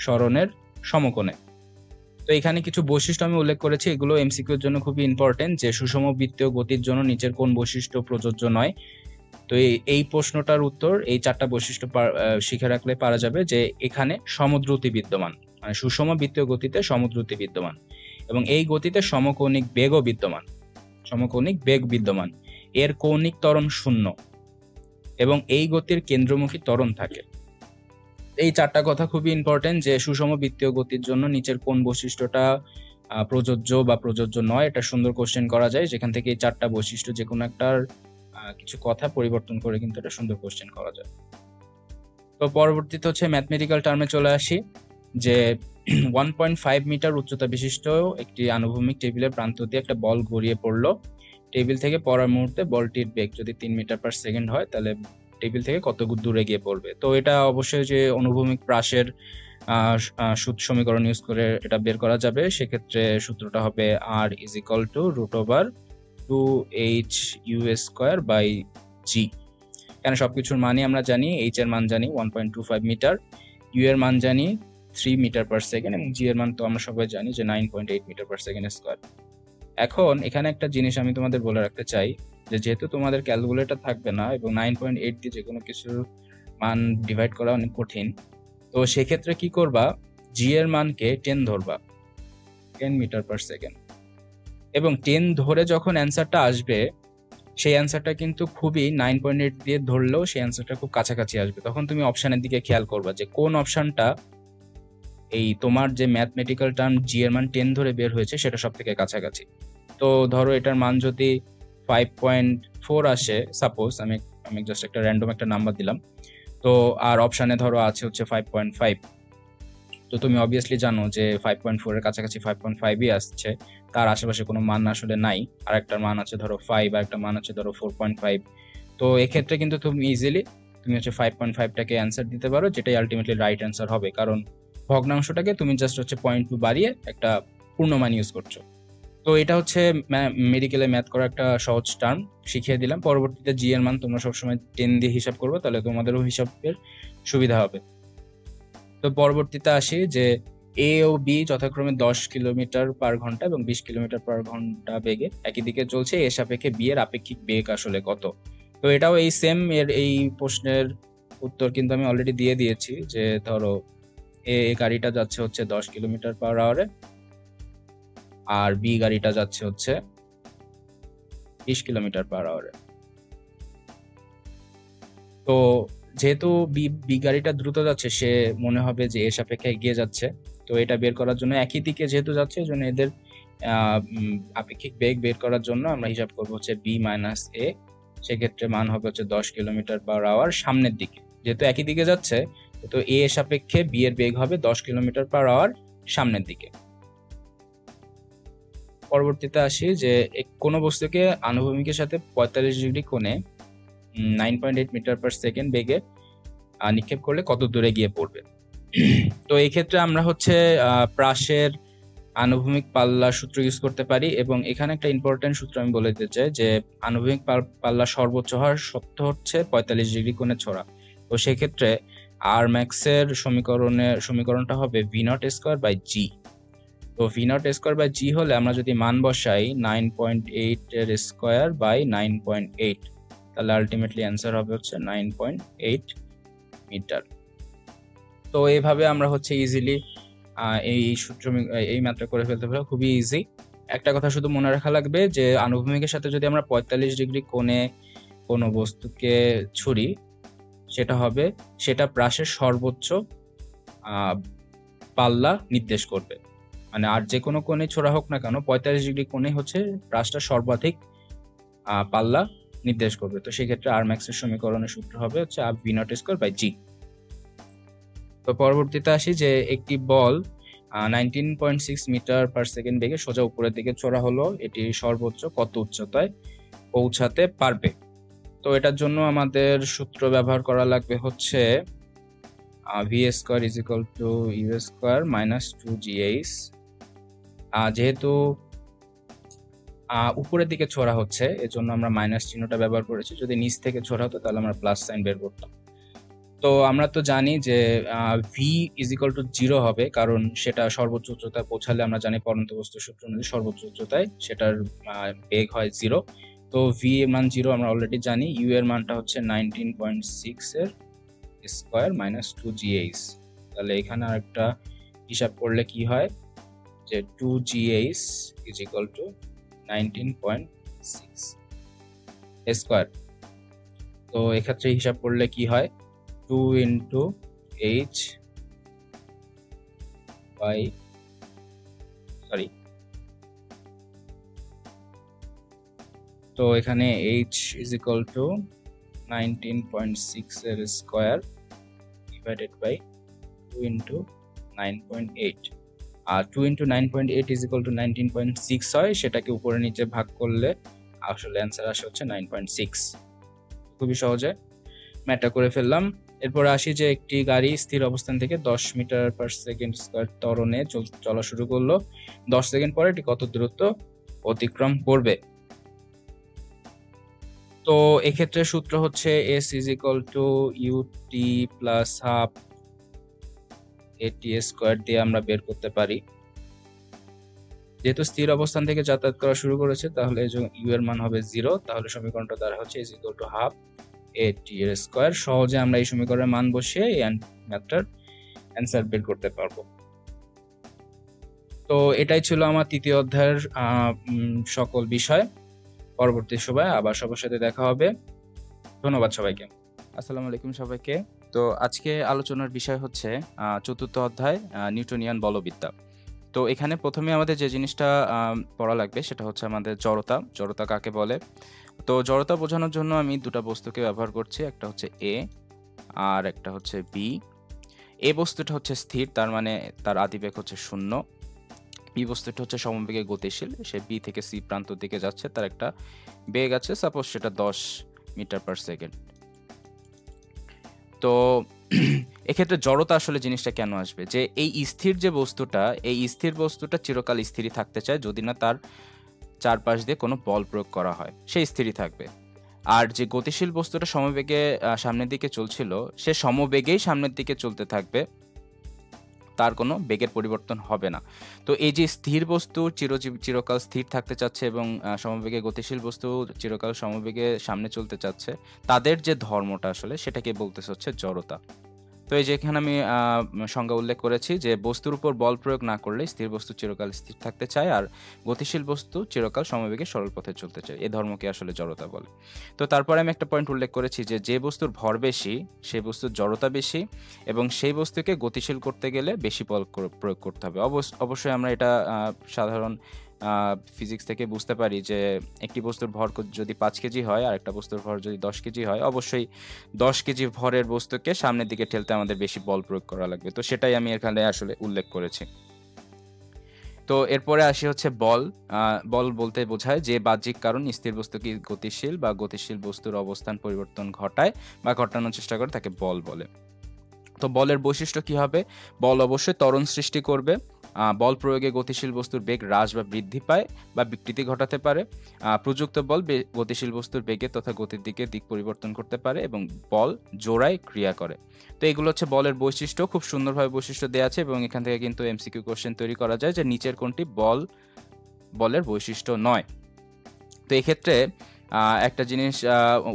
সরণের সমকোণে। তো এখানে কিছু বৈশিষ্ট্য আমি উল্লেখ করেছি, এগুলো এমসিকিউর জন্য খুবই ইম্পর্টেন্ট, যে সুষম বৃত্তীয় গতির জন্য নিচের কোন বৈশিষ্ট্য প্রযোজ্য নয়। তো এই প্রশ্নটার উত্তর এই 4টা বৈশিষ্ট্য শিখে রাখলে পারা যাবে যে এখানে সমদ্রুতি বিদ্যমান, মানে সুষম বৃত্তীয় গতিতে সমদ্রুতি বিদ্যমান, এবং এই গতিতে সমকৌণিক বেগও বিদ্যমান, সমকৌণিক বেগ বিদ্যমান, এর কৌণিক ত্বরণ 0 এবং এই গতির কেন্দ্রমুখী ত্বরণ থাকে। এই 4টা কথা খুবই ইম্পর্টেন্ট, যে সুষম বৃত্তীয় গতির জন্য নিচের কোন বৈশিষ্ট্যটা প্রযোজ্য বা প্রযোজ্য নয়, এটা সুন্দর কোশ্চেন করা যায়, যেখান থেকে এই 4টা বৈশিষ্ট্য যে কোনো একটার কিছু কথা পরিবর্তন করে কিন্তু এটা সুন্দর কোশ্চেন করা যায়। তো পরবর্তীতে হচ্ছে ম্যাথমেটিক্যাল টার্মে চলে আসি, যে 1.5 মিটার উচ্চতা বিশিষ্ট একটি আনুভূমিক টেবিলের প্রান্ত দিয়ে একটা বল গড়িয়ে পড়লো। টেবিল থেকে পড়ার মুহূর্তে বলটির বেগ যদি 3 মিটার পার সেকেন্ড হয় তাহলে টেবিল থেকে কত দূরে গিয়ে পড়বে। তো এটা অবশ্যই যে অনুভূমিক প্রাসের সমীকরণ ইউজ করে এটা বের করা যাবে। সেক্ষেত্রে সূত্রটা হবে r = √2h/u²/g। এখানে সবকিছুর মানই আমরা জানি, h এর মান জানি 1.25 মিটার, u এর মান জানি 3 মিটার পার সেকেন্ড, এবং g এর মান তো আমরা সবাই জানি যে 9.8 মিটার পার সেকেন্ড স্কয়ার। এখন এখানে একটা জিনিস আমি তোমাদের বলে রাখতে চাই, যে যেহেতু তোমাদের ক্যালকুলেটর থাকবে না এবং 9.8 দিয়ে যে কোনো কিছুর মান ডিভাইড করা অনেক কঠিন, তো সেক্ষেত্রে কি করবা, জি এর মানকে 10 ধরবা, 10 মিটার পার সেকেন্ড, এবং 10 ধরে যখন অ্যান্সারটা আসবে সেই অ্যান্সারটা কিন্তু খুবই 9.8 দিয়ে ধরলেও সেই অ্যান্সারটা খুব কাছাকাছি আসবে। তখন তুমি অপশানের দিকে খেয়াল করবা যে কোন অপশানটা এই তোমার যে ম্যাথমেটিক্যাল টার্ম জি এর মান 10 ধরে বের হয়েছে সেটা সব থেকে কাছাকাছি। তো ধরো এটার মান যদি 5.4 আসে, সাপোজ আমি জাস্ট একটা র্যান্ডম একটা নাম্বার দিলাম, তো আর অপশানে ধরো আছে হচ্ছে 5.5, তো তুমি অবভিয়াসলি জানো যে 5.4 এর কাছাকাছি 5.5ই আসছে, তার আশেপাশে কোনো মান আসলে নাই। আর একটা মান আছে ধরো 5, আর একটা মান আছে ধরো 4.5। তো এক্ষেত্রে কিন্তু তুমি ইজিলি তুমি হচ্ছে 5.5টাকে অ্যান্সার দিতে পারো, যেটাই আলটিমেটলি রাইট অ্যান্সার হবে, কারণ ভগ্নাংশটাকে তুমি জাস্ট হচ্ছে 0.2 বাড়িয়ে একটা পূর্ণমান ইউজ করছো। তো এটা হচ্ছে মেডিকেলে ম্যাথ করা একটা সহজ টার্ম শিখিয়ে দিলাম। পরবর্তীতে জি এর মান তোমরা সবসময় 10 দিয়ে হিসাব করবে, তাহলে তোমাদেরও হিসাবের সুবিধা হবে। তো পরবর্তীতে আসি যে এ ও বি যথাক্রমে 10 কিলোমিটার পার ঘন্টা এবং 20 কিলোমিটার পার ঘন্টা বেগে একই দিকে চলছে, এর সাপেক্ষে বি এর আপেক্ষিক বেগ আসলে কত। তো এটাও এই সেম, এই প্রশ্নের উত্তর কিন্তু আমি অলরেডি দিয়ে দিয়েছি, যে ধরো এ গাড়িটা যাচ্ছে হচ্ছে 10 কিলোমিটার পার আওয়ারে আর বি গাড়িটা যাচ্ছে হচ্ছে 20 কিলোমিটার পার আওয়ারে। তো যেহেতু বি গাড়িটা দ্রুত যাচ্ছে, সে মনে হবে যে এর সাপেক্ষে এগিয়ে যাচ্ছে। তো এটা বের করার জন্য একই দিকে যেহেতু যাচ্ছে, এই জন্য এদের আপেক্ষিক বেগ বের করার জন্য আমরা হিসাব করবো হচ্ছে বি মাইনাস এ। সেক্ষেত্রে মান হবে হচ্ছে 10 কিলোমিটার পার আওয়ার সামনের দিকে, যেহেতু একই দিকে যাচ্ছে, তো এ এর সাপেক্ষে বি এর বেগ হবে 10 কিলোমিটার পার আওয়ার সামনের দিকে। পরবর্তীতে আসি যে কোনো বস্তুকে আনুভূমিকের সাথে 45 ডিগ্রি কোণে 9.8 মিটার পার সেকেন্ড বেগে নিক্ষেপ করলে কত দূরে গিয়ে পড়বে। তো এই ক্ষেত্রে আমরা হচ্ছে প্রাসের আনুভূমিক পাল্লা সূত্র ইউজ করতে পারি, এবং এখানে একটা ইম্পর্টেন্ট সূত্র আমি বলে দিতে চাই, যে আনুভূমিক পাল্লা সর্বোচ্চ হওয়ার শর্ত হচ্ছে 45 ডিগ্রি কোণে ছোড়া। তো সেক্ষেত্রে আর ম্যাক্সের সমীকরণটা হবে v0² g। তো v0² g হলে আমরা যদি মান বসাই 9.8 এর স্কয়ার বাই 9.8, তাহলে আলটিমেটলি অ্যান্সার হবে হচ্ছে 9.8 মিটার। তো এইভাবে আমরা হচ্ছে ইজিলি এই সূত্র এই ম্যাথটা করে ফেলতে পারি, খুবই ইজি। একটা কথা শুধু মনে রাখা লাগবে, যে আনুভূমিকের সাথে যদি আমরা 45 ডিগ্রি কোণে কোনো বস্তুকে ছুড়ি, সেটা প্রাসের সর্বোচ্চ পাল্লা নির্দেশ করবে। মানে আর যে কোনো কোণে ছোড়া হোক না কেন, 45 ডিগ্রি কোণে হচ্ছে প্রাসটা সর্বাধিক পাল্লা নির্দেশ করবে। তো সেক্ষেত্রে আর ম্যাক্সের সমীকরণের সূত্র হবে হচ্ছে v0² g। তো পরবর্তীতে আসি যে একটি বল 19.6 মিটার পার সেকেন্ড বেগে সোজা উপরের দিকে ছোড়া হলো, এটি সর্বোচ্চ কত উচ্চতায় পৌঁছাতে পারবে? তো এটার জন্য আমাদের সূত্র ব্যবহার করা লাগবে হচ্ছে V square is equal to U square minus 2gh। যেহেতু উপরের দিকে ছোড়া হচ্ছে এজন্য আমরা মাইনাস চিহ্নটা ব্যবহার করেছি, যদি নিচ থেকে ছোড়া হতো তাহলে আমরা প্লাস সাইন বের করতাম। তো আমরা তো জানি যে ভি ইজ ইকুয়াল টু 0 হবে, কারণ সেটা সর্বোচ্চ উচ্চতায় পৌঁছালে আমরা জানি পরন্ত বস্তুর সূত্র অনুযায়ী সর্বোচ্চ উচ্চতায় সেটার বেগ হয় 0। তো ভি এর মান 0 আমরা অলরেডি জানি। ইউ এর মানটা হচ্ছে 19.6 এর স্কোয়ার মাইনাস 2gh। তাহলে এখানে আরেকটা হিসাব করলে কি হয় যে 2gh is equal two 19.6 square. তো এক্ষেত্রে হিসাব করলে কি হয় 2 into h by তো এখানে h is equal to 19.6 এর স্কয়ার divided by 2 into 9.8। আর 2 into 9.8 is equal to 19.6 হয়, সেটাকে উপরে নিচে ভাগ করলে আসলে অ্যান্সার আসে হচ্ছে 9.6। খুবই সহজে ম্যাথটা করে ফেললাম। এরপর আসি যে একটি গাড়ি স্থির অবস্থান থেকে 10 মিটার পার সেকেন্ড স্কয়ার ত্বরণে চলা শুরু করলো, 10 সেকেন্ড পরে এটি কত দূরত্ব অতিক্রম করবে? তো এক্ষেত্রে সূত্র হচ্ছে s is equal to ut plus half at square দিয়ে আমরা বের করতে পারি। যেহেতু স্থির অবস্থান থেকে যাতায়াত করা শুরু করেছে তাহলে u এর মান হবে 0, তাহলে সমীকরণটা দ্বারা হচ্ছে is equal to half at এর স্কয়ার। সহজে আমরা এই সমীকরণের মান বসিয়ে এই ম্যাথটার অ্যান্সার বের করতে পারবো। তো এটাই ছিল আমার তৃতীয় অধ্যায়ের সকল বিষয়। পরবর্তী সময় আবার সবার সাথে দেখা হবে। ধন্যবাদ সবাইকে। আসসালামু আলাইকুম সবাইকে। তো আজকে আলোচনার বিষয় হচ্ছে চতুর্থ অধ্যায় নিউটনিয়ান বলবিদ্যা। তো এখানে প্রথমে আমাদের যে জিনিসটা পড়া লাগবে সেটা হচ্ছে আমাদের জড়তা। জড়তা কাকে বলে? তো জড়তা বোঝানোর জন্য আমি দুটো বস্তুকে ব্যবহার করছি, একটা হচ্ছে এ আর একটা হচ্ছে বি। এ বস্তুটা হচ্ছে স্থির, তার মানে তার আদিবেগ হচ্ছে 0। বি বস্তুটা হচ্ছে সমবেগে গতিশীল, সে বি থেকে সি প্রান্তর দিকে যাচ্ছে, তার একটা বেগ আছে, সাপোজ সেটা 10 মিটার পার সেকেন্ড। তো এক্ষেত্রে জড়তা আসলে জিনিসটা কেন আসবে, যে এই স্থির যে বস্তুটা, এই স্থির বস্তুটা চিরকাল স্থিরই থাকতে চায়, যদি না তার চারপাশ দিয়ে কোনো বল প্রয়োগ করা হয় সে স্থিরই থাকবে। আর যে গতিশীল বস্তুটা সমবেগে সামনের দিকে চলছিল সে সমবেগেই সামনের দিকে চলতে থাকবে, তার কোনো বেগের পরিবর্তন হবে না। তো এই যে স্থির বস্তু চিরকাল স্থির থাকতে চাচ্ছে এবং সমবেগে গতিশীল বস্তু চিরকাল সমবেগে সামনে চলতে চাচ্ছে, তাদের যে ধর্মটা আসলে সেটাকে বলতেছে হচ্ছে জড়তা। তো এই যে এখানে আমি সংজ্ঞা উল্লেখ করেছি যে বস্তুর উপর বল প্রয়োগ না করলে স্থির বস্তু চিরকাল স্থির থাকতে চায় আর গতিশীল বস্তু চিরকাল সমবেগে সরল পথে চলতে চায়। এই ধর্মকে আসলে জড়তা বলে। তো তারপরে আমি একটা পয়েন্ট উল্লেখ করেছি যে বস্তুর ভর বেশি সেই বস্তুর জড়তা বেশি এবং সেই বস্তুকে গতিশীল করতে গেলে বেশি বল প্রয়োগ করতে হবে। অবশ্যই আমরা এটা সাধারণ ফিজিক্স থেকে বুঝতে পারি যে একটি বস্তুর ভর যদি 5 কেজি হয় আর একটা বস্তুর ভর যদি 10 কেজি হয়, অবশ্যই 10 কেজি ভরের বস্তুকে সামনের দিকে ঠেলতে আমাদের বেশি বল প্রয়োগ করা লাগবে। তো সেটাই আমি এখানে আসলে উল্লেখ করেছি। তো এরপরে আসি হচ্ছে বল। বল বলতে বোঝায় যে বাহ্যিক কারণ স্থির বস্তুকে গতিশীল বা গতিশীল বস্তুর অবস্থান পরিবর্তন ঘটায় বা ঘটানোর চেষ্টা করে, তাকে বল বলে। তো বলের বৈশিষ্ট্য কি হবে? বল অবশ্যই ত্বরণ সৃষ্টি করবে। বল প্রয়োগে গতিশীল বস্তুর বেগ হ্রাস বা বৃদ্ধি পায় বা বিকৃতি ঘটাতে পারে। প্রযুক্ত বল গতিশীল বস্তুর বেগে তথা গতির দিকে দিক পরিবর্তন করতে পারে এবং বল জোড়ায় ক্রিয়া করে। তো এগুলো হচ্ছে বলের বৈশিষ্ট্য। খুব সুন্দরভাবে বৈশিষ্ট্য দেওয়া আছে এবং এখান থেকে কিন্তু এমসিকিউ কোশ্চেন তৈরি করা যায় যে নিচের কোনটি বলের বৈশিষ্ট্য নয়। তো এক্ষেত্রে একটা জিনিস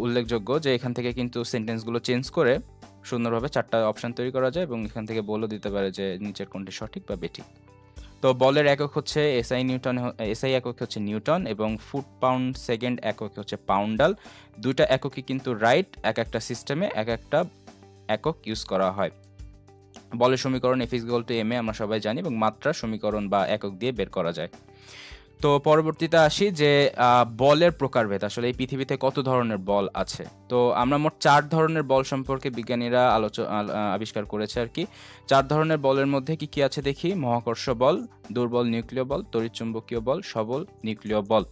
উল্লেখযোগ্য যে এখান থেকে কিন্তু সেন্টেন্সগুলো চেঞ্জ করে সুন্দরভাবে 4টা অপশন তৈরি করা যায় এবং এখান থেকে বলও দিতে পারে যে নিচের কোনটি সঠিক বা বেঠিক। তো বলের একক হচ্ছে এসআই একক হচ্ছে নিউটন এবং ফুট পাউন্ড সেকেন্ড একক হচ্ছে পাউন্ডাল। দুইটা এককই কিন্তু রাইট, একটা সিস্টেমে একটা একক ইউজ করা হয়। বলের সমীকরণ F = ma আমরা সবাই জানি এবং মাত্রার সমীকরণ বা একক দিয়ে বের করা যায়। তো পরবর্তীতে আসি যে বলের প্রকারভেদ, আসলে এই পৃথিবীতে কত ধরনের বল আছে। তো আমরা মোট 4 ধরনের বল সম্পর্কে বিজ্ঞানীরা আবিষ্কার করেছে আর কি। 4 ধরনের বলের মধ্যে কি কি আছে দেখি। মহাকর্ষ বল, দুর্বল নিউক্লিয় বল, তড়িৎচুম্বকীয় বল, সবল নিউক্লিয় বল।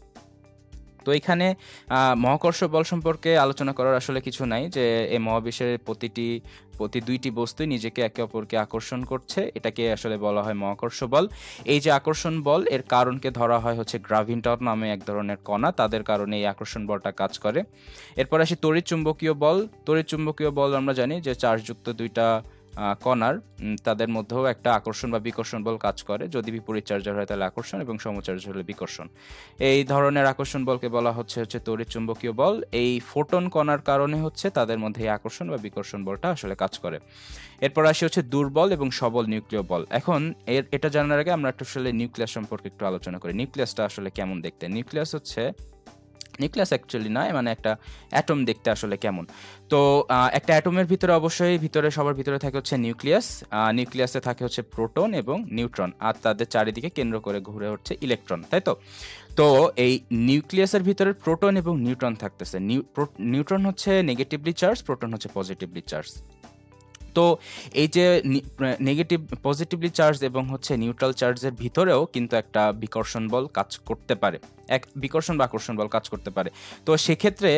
তো এখানে মহাকর্ষ বল সম্পর্কে আলোচনা করার আসলে কিছু নাই, যে এই মহাবিশ্বের প্রতি দুইটি বস্তুই নিজেকে একে অপরকে আকর্ষণ করছে, এটাকে আসলে বলা হয় মহাকর্ষ বল। এই যে আকর্ষণ বল, এর কারণকে ধরা হয় হচ্ছে গ্রাভিটন নামে এক ধরনের কণা, তাদের কারণে এই আকর্ষণ বলটা কাজ করে। এরপর আসি তড়িৎ চুম্বকীয় বল। তড়িৎ চুম্বকীয় বল আমরা জানি যে চার্জযুক্ত দুইটা কণার তাদের মধ্যেও একটা আকর্ষণ বা বিকর্ষণ বল কাজ করে। যদি বিপরীত চার্জার হয় তাহলে আকর্ষণ এবং সমচার্জ হলে বিকর্ষণ। এই ধরনের আকর্ষণ বলকে বলা হচ্ছে তড়িৎ চুম্বকীয় বল। এই ফোটন কণার কারণে হচ্ছে তাদের মধ্যে এই আকর্ষণ বা বিকর্ষণ বলটা আসলে কাজ করে। এরপর আসি হচ্ছে দুর্বল এবং সবল নিউক্লিয় বল। এখন এটা জানার আগে আমরা একটু আসলে নিউক্লিয়াস সম্পর্কে একটু আলোচনা করি। নিউক্লিয়াসটা আসলে কেমন দেখতে। নিউক্লিয়াস অ্যাকচুয়ালি নয়, মানে একটা অ্যাটম দেখতে আসলে কেমন। তো একটা অ্যাটমের ভিতরে অবশ্যই সবার ভিতরে থাকে হচ্ছে নিউক্লিয়াস। নিউক্লিয়াসে থাকে হচ্ছে প্রোটন এবং নিউট্রন, আর তাদের চারিদিকে কেন্দ্র করে ঘুরে হচ্ছে ইলেকট্রন, তাই তো। তো এই নিউক্লিয়াসের ভিতরে প্রোটন এবং নিউট্রন থাকতেছে। নিউট্রন হচ্ছে নেগেটিভলি চার্জ, প্রোটন হচ্ছে পজিটিভলি চার্জ। তো এই যে নেগেটিভ পজিটিভলি চার্জ এবং হচ্ছে নিউট্রাল চার্জের ভিতরেও কিন্তু একটা বিকর্ষণ বল কাজ করতে পারে, এক বিকর্ষণ বা আকর্ষণ বল কাজ করতে পারে। তো সেক্ষেত্রে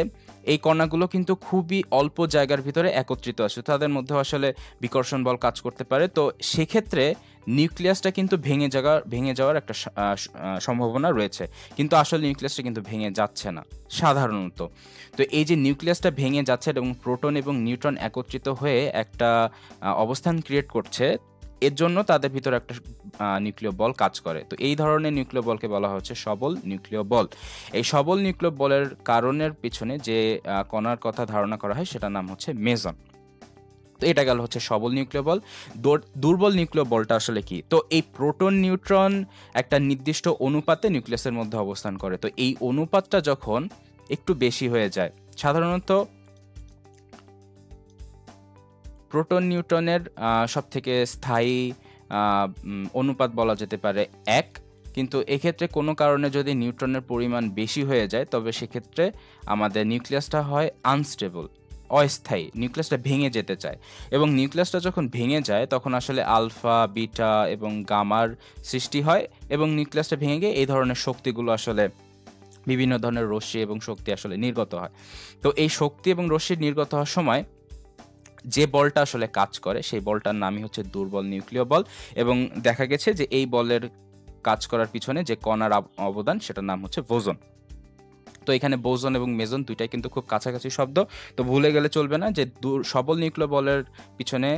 এই কণাগুলো কিন্তু খুবই অল্প জায়গার ভিতরে একত্রিত আছে, তাদের মধ্যে আসলে বিকর্ষণ বল কাজ করতে পারে। তো সেক্ষেত্রে নিউক্লিয়াসটা কিন্তু ভেঙে যাওয়ার একটা সম্ভাবনা রয়েছে, কিন্তু আসলে নিউক্লিয়াসটা কিন্তু ভেঙে যাচ্ছে না সাধারণত। তো এই যে নিউক্লিয়াসটা ভেঙে যাচ্ছে এবং প্রোটন এবং নিউট্রন একত্রিত হয়ে একটা অবস্থান ক্রিয়েট করছে, এর জন্য তাদের ভিতরে একটা নিউক্লিয় বল কাজ করে। তো এই ধরনের নিউক্লিয় বলকে বলা হচ্ছে সবল নিউক্লিয় বল। এই সবল নিউক্লিয় বলের কারণের পিছনে যে কণার কথা ধারণা করা হয় সেটার নাম হচ্ছে মেজন। তো এটা গেল হচ্ছে সবল নিউক্লিয় বল। দুর্বল নিউক্লিয় বলটা আসলে কি। তো এই প্রোটন নিউট্রন একটা নির্দিষ্ট অনুপাতে নিউক্লিয়াসের মধ্যে অবস্থান করে। তো এই অনুপাতটা যখন একটু বেশি হয়ে যায়, সাধারণত প্রোটন নিউট্রনের সব থেকে স্থায়ী অনুপাত বলা যেতে পারে 1, কিন্তু এক্ষেত্রে কোনো কারণে যদি নিউট্রনের পরিমাণ বেশি হয়ে যায় তবে সেক্ষেত্রে আমাদের নিউক্লিয়াসটা হয় আনস্টেবল, অস্থায়ী, নিউক্লিয়াসটা ভেঙে যেতে চায়। এবং নিউক্লিয়াসটা যখন ভেঙে যায় তখন আসলে আলফা, বিটা এবং গামার সৃষ্টি হয়, এবং নিউক্লিয়াসটা ভেঙে গিয়ে এই ধরনের শক্তিগুলো আসলে বিভিন্ন ধরনের রশ্মি এবং শক্তি আসলে নির্গত হয়। তো এই শক্তি এবং রশ্মি নির্গত হওয়ার সময় যে বলটা আসলে কাজ করে সেই বলটার নামই হচ্ছে দুর্বল নিউক্লিয় বল। এবং দেখা গেছে যে এই বলের কাজ করার পিছনে যে কণার অবদান সেটার নাম হচ্ছে বোসন। তো এখানে বোসন এবং মেজন দুইটাই কিন্তু খুব কাছাকাছি শব্দ, তো ভুলে গেলে চলবে না যে সবল নিউক্লিয় বলের পিছনে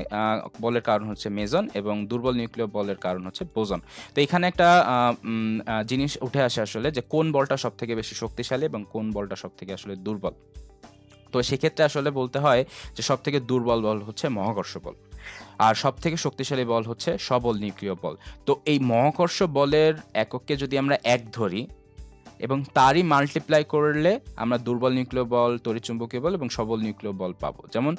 বলের কারণ হচ্ছে মেজন এবং দুর্বল নিউক্লিয় বলের কারণ হচ্ছে বোসন। তো এখানে একটা জিনিস উঠে আসে আসলে যে কোন বলটা সব থেকে বেশি শক্তিশালী এবং কোন বলটা সব থেকে আসলে দুর্বল। তো সেক্ষেত্রে আসলে বলতে হয় যে সব থেকে দুর্বল বল হচ্ছে মহাকর্ষ বল, আর সব থেকে শক্তিশালী বল হচ্ছে সবল নিউক্লিয় বল। তো এই মহাকর্ষ বলের এককে যদি আমরা 1 ধরি এবং তারই মাল্টিপ্লাই করলে আমরা দুর্বল নিউক্লিয় বল, তড়িৎচুম্বকীয় বল এবং সবল নিউক্লিয় বল পাবো। যেমন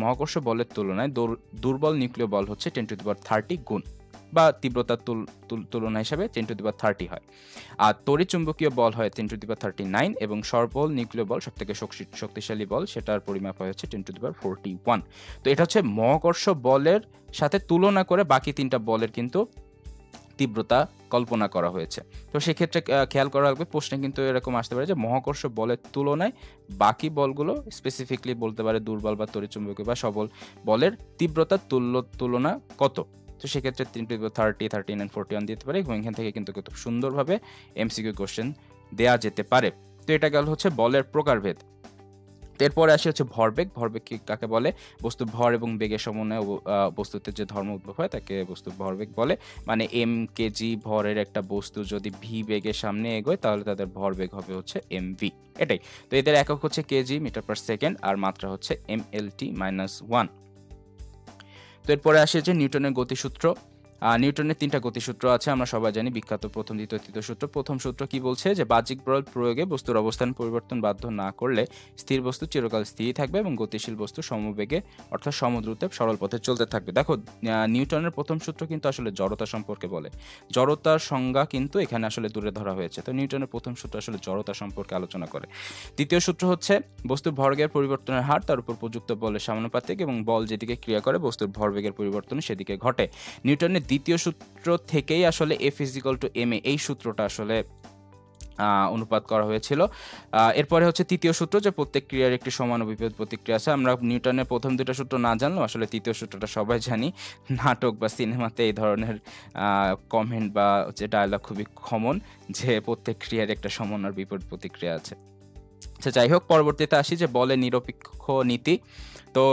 মহাকর্ষ বলের তুলনায় দুর্বল নিউক্লিয় বল হচ্ছে 10⁻30 গুণ, বা তীব্রতার তুলনা হিসাবে 10⁻30 হয়। আর তড়িৎচুম্বকীয় বল হয় 10⁻39, এবং সবল নিউক্লিয় বল সব থেকে শক্তিশালী বল, সেটার পরিমাপ হয় হচ্ছে 10⁻41। তো এটা হচ্ছে মহাকর্ষ বলের সাথে তুলনা করে বাকি 3টা বলের কিন্তু তীব্রতা কল্পনা করা হয়েছে। তো সেক্ষেত্রে খেয়াল করা লাগবে, প্রশ্নে কিন্তু এরকম আসতে পারে যে মহাকর্ষ বলের তুলনায় বাকি বলগুলো, স্পেসিফিকলি বলতে পারে দুর্বল বা তড়িৎচুম্বকীয় বা সবল বলের তীব্রতার তুলনা কত। তো সেক্ষেত্রে 10⁻30, 39, 41 দিতে পারে, এবং এখান থেকে কিন্তু খুব সুন্দরভাবে MCQ কোশ্চেন দেয়া যেতে পারে। তো এটা গেল হচ্ছে বলের প্রকারভেদ। এরপরে আসে হচ্ছে ভরবেগ। ভরবেগ কি কাকে বলে? বস্তুর ভর এবং বেগের সমন্বয়ে বস্তুতে যে ধর্ম উদ্ভব হয় তাকে বস্তুর ভরবেগ বলে। মানে mkg ভরের একটা বস্তু যদি v বেগের সামনে এগোয় তাহলে তাদের ভরবেগ হবে হচ্ছে mv, এটাই। তো এদের একক হচ্ছে কেজি, মিটার পার সেকেন্ড, আর মাত্রা হচ্ছে mlt-1। তো এরপরে আসে যে নিউটনের গতিসূত্র। নিউটনের 3টা গতিসূত্র আছে, আমরা সবাই জানি, বিখ্যাত প্রথম, দ্বিতীয়, তৃতীয় সূত্র। প্রথম সূত্র কি বলছে যে বাহ্যিক বল প্রয়োগে বস্তুর অবস্থান পরিবর্তন বাধ্য না করলে স্থির বস্তু চিরকাল স্থিরই থাকবে এবং গতিশীল বস্তু সমবেগে অর্থাৎ সমদ্রুতে সরল পথে চলতে থাকবে। দেখো, নিউটনের প্রথম সূত্র কিন্তু আসলে জড়তা সম্পর্কে বলে, জড়তার সংজ্ঞা কিন্তু এখানে আসলে দূরে ধরা হয়েছে। তো নিউটনের প্রথম সূত্র আসলে জড়তা সম্পর্কে আলোচনা করে। দ্বিতীয় সূত্র হচ্ছে বস্তুর ভরবেগের পরিবর্তনের হার তার উপর প্রযুক্ত বলের সমানুপাতিক এবং বল যেদিকে ক্রিয়া করে বস্তুর ভরবেগের পরিবর্তন সেদিকে ঘটে। নিউটনের দ্বিতীয় সূত্র থেকেই আসলে F = ma এই সূত্রটা আসলে অনুপাত করা হয়েছিল। এরপরে হচ্ছে তৃতীয় সূত্র, যে প্রত্যেক ক্রিয়ার একটি সমান ও বিপরীত প্রতিক্রিয়া আছে। আমরা নিউটনের প্রথম দুটো সূত্র না জানলেও আসলে তৃতীয় সূত্রটা সবাই জানি। নাটক বা সিনেমাতে এই ধরনের কমেন্ট বা যে ডায়লগ খুবই কমন, যে প্রত্যেক ক্রিয়ার একটা সমান আর বিপরীত প্রতিক্রিয়া আছে। আচ্ছা, যাই হোক, পরবর্তীতে আসি যে বলের নিরপেক্ষ নীতি। তো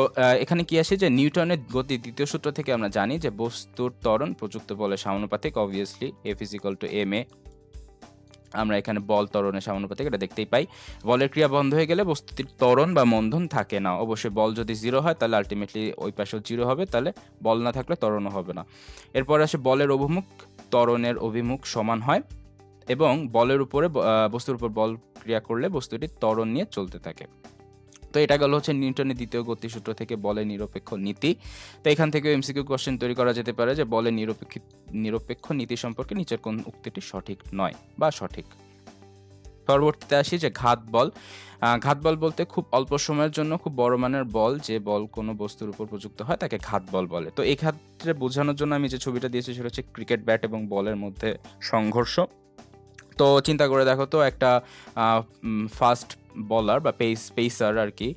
এখানে কি আসে যে নিউটনের গতি দ্বিতীয় সূত্র থেকে আমরা জানি যে বস্তুর ত্বরণ প্রযুক্ত বলের সমানুপাতিক, অবভিয়াসলি F = ma। আমরা এখানে বল ত্বরণের সমানুপাতিক, এটা দেখতেই পাই। বলের ক্রিয়া বন্ধ হয়ে গেলে বস্তুটির ত্বরণ বা মন্দন থাকে না। অবশ্যই বল যদি 0 হয় তাহলে আলটিমেটলি ওই পাশেও 0 হবে, তাহলে বল না থাকলে ত্বরণও হবে না। এরপর আসে বলের অভিমুখ ত্বরণের অভিমুখ সমান হয় এবং বলের উপরে বস্তুর উপর বল ক্রিয়া করলে বস্তুটি ত্বরণ নিয়ে চলতে থাকে। তো এটা গেল হচ্ছে নিউটনের দ্বিতীয় গতিসূত্র থেকে বলের নিরপেক্ষ নীতি। তো এখান থেকে এমসিকিউ কোশ্চেন তৈরি করা যেতে পারে যে বলের নিরপেক্ষ নীতি সম্পর্কে নিচের কোন উক্তিটি সঠিক নয় বা সঠিক। পরবর্তীতে আসি যে ঘাত বল। ঘাত বল বলতে খুব অল্প সময়ের জন্য খুব বড় মানের বল, যে বল কোনো বস্তুর উপর প্রযুক্ত হয় তাকে ঘাত বল বলে। তো এই ক্ষেত্রে বোঝানোর জন্য আমি যে ছবিটা দিয়েছি সেটা হচ্ছে ক্রিকেট ব্যাট এবং বলের মধ্যে সংঘর্ষ। তো চিন্তা করে দেখো তো, একটা ফাস্ট বলার বা পেসার আর কি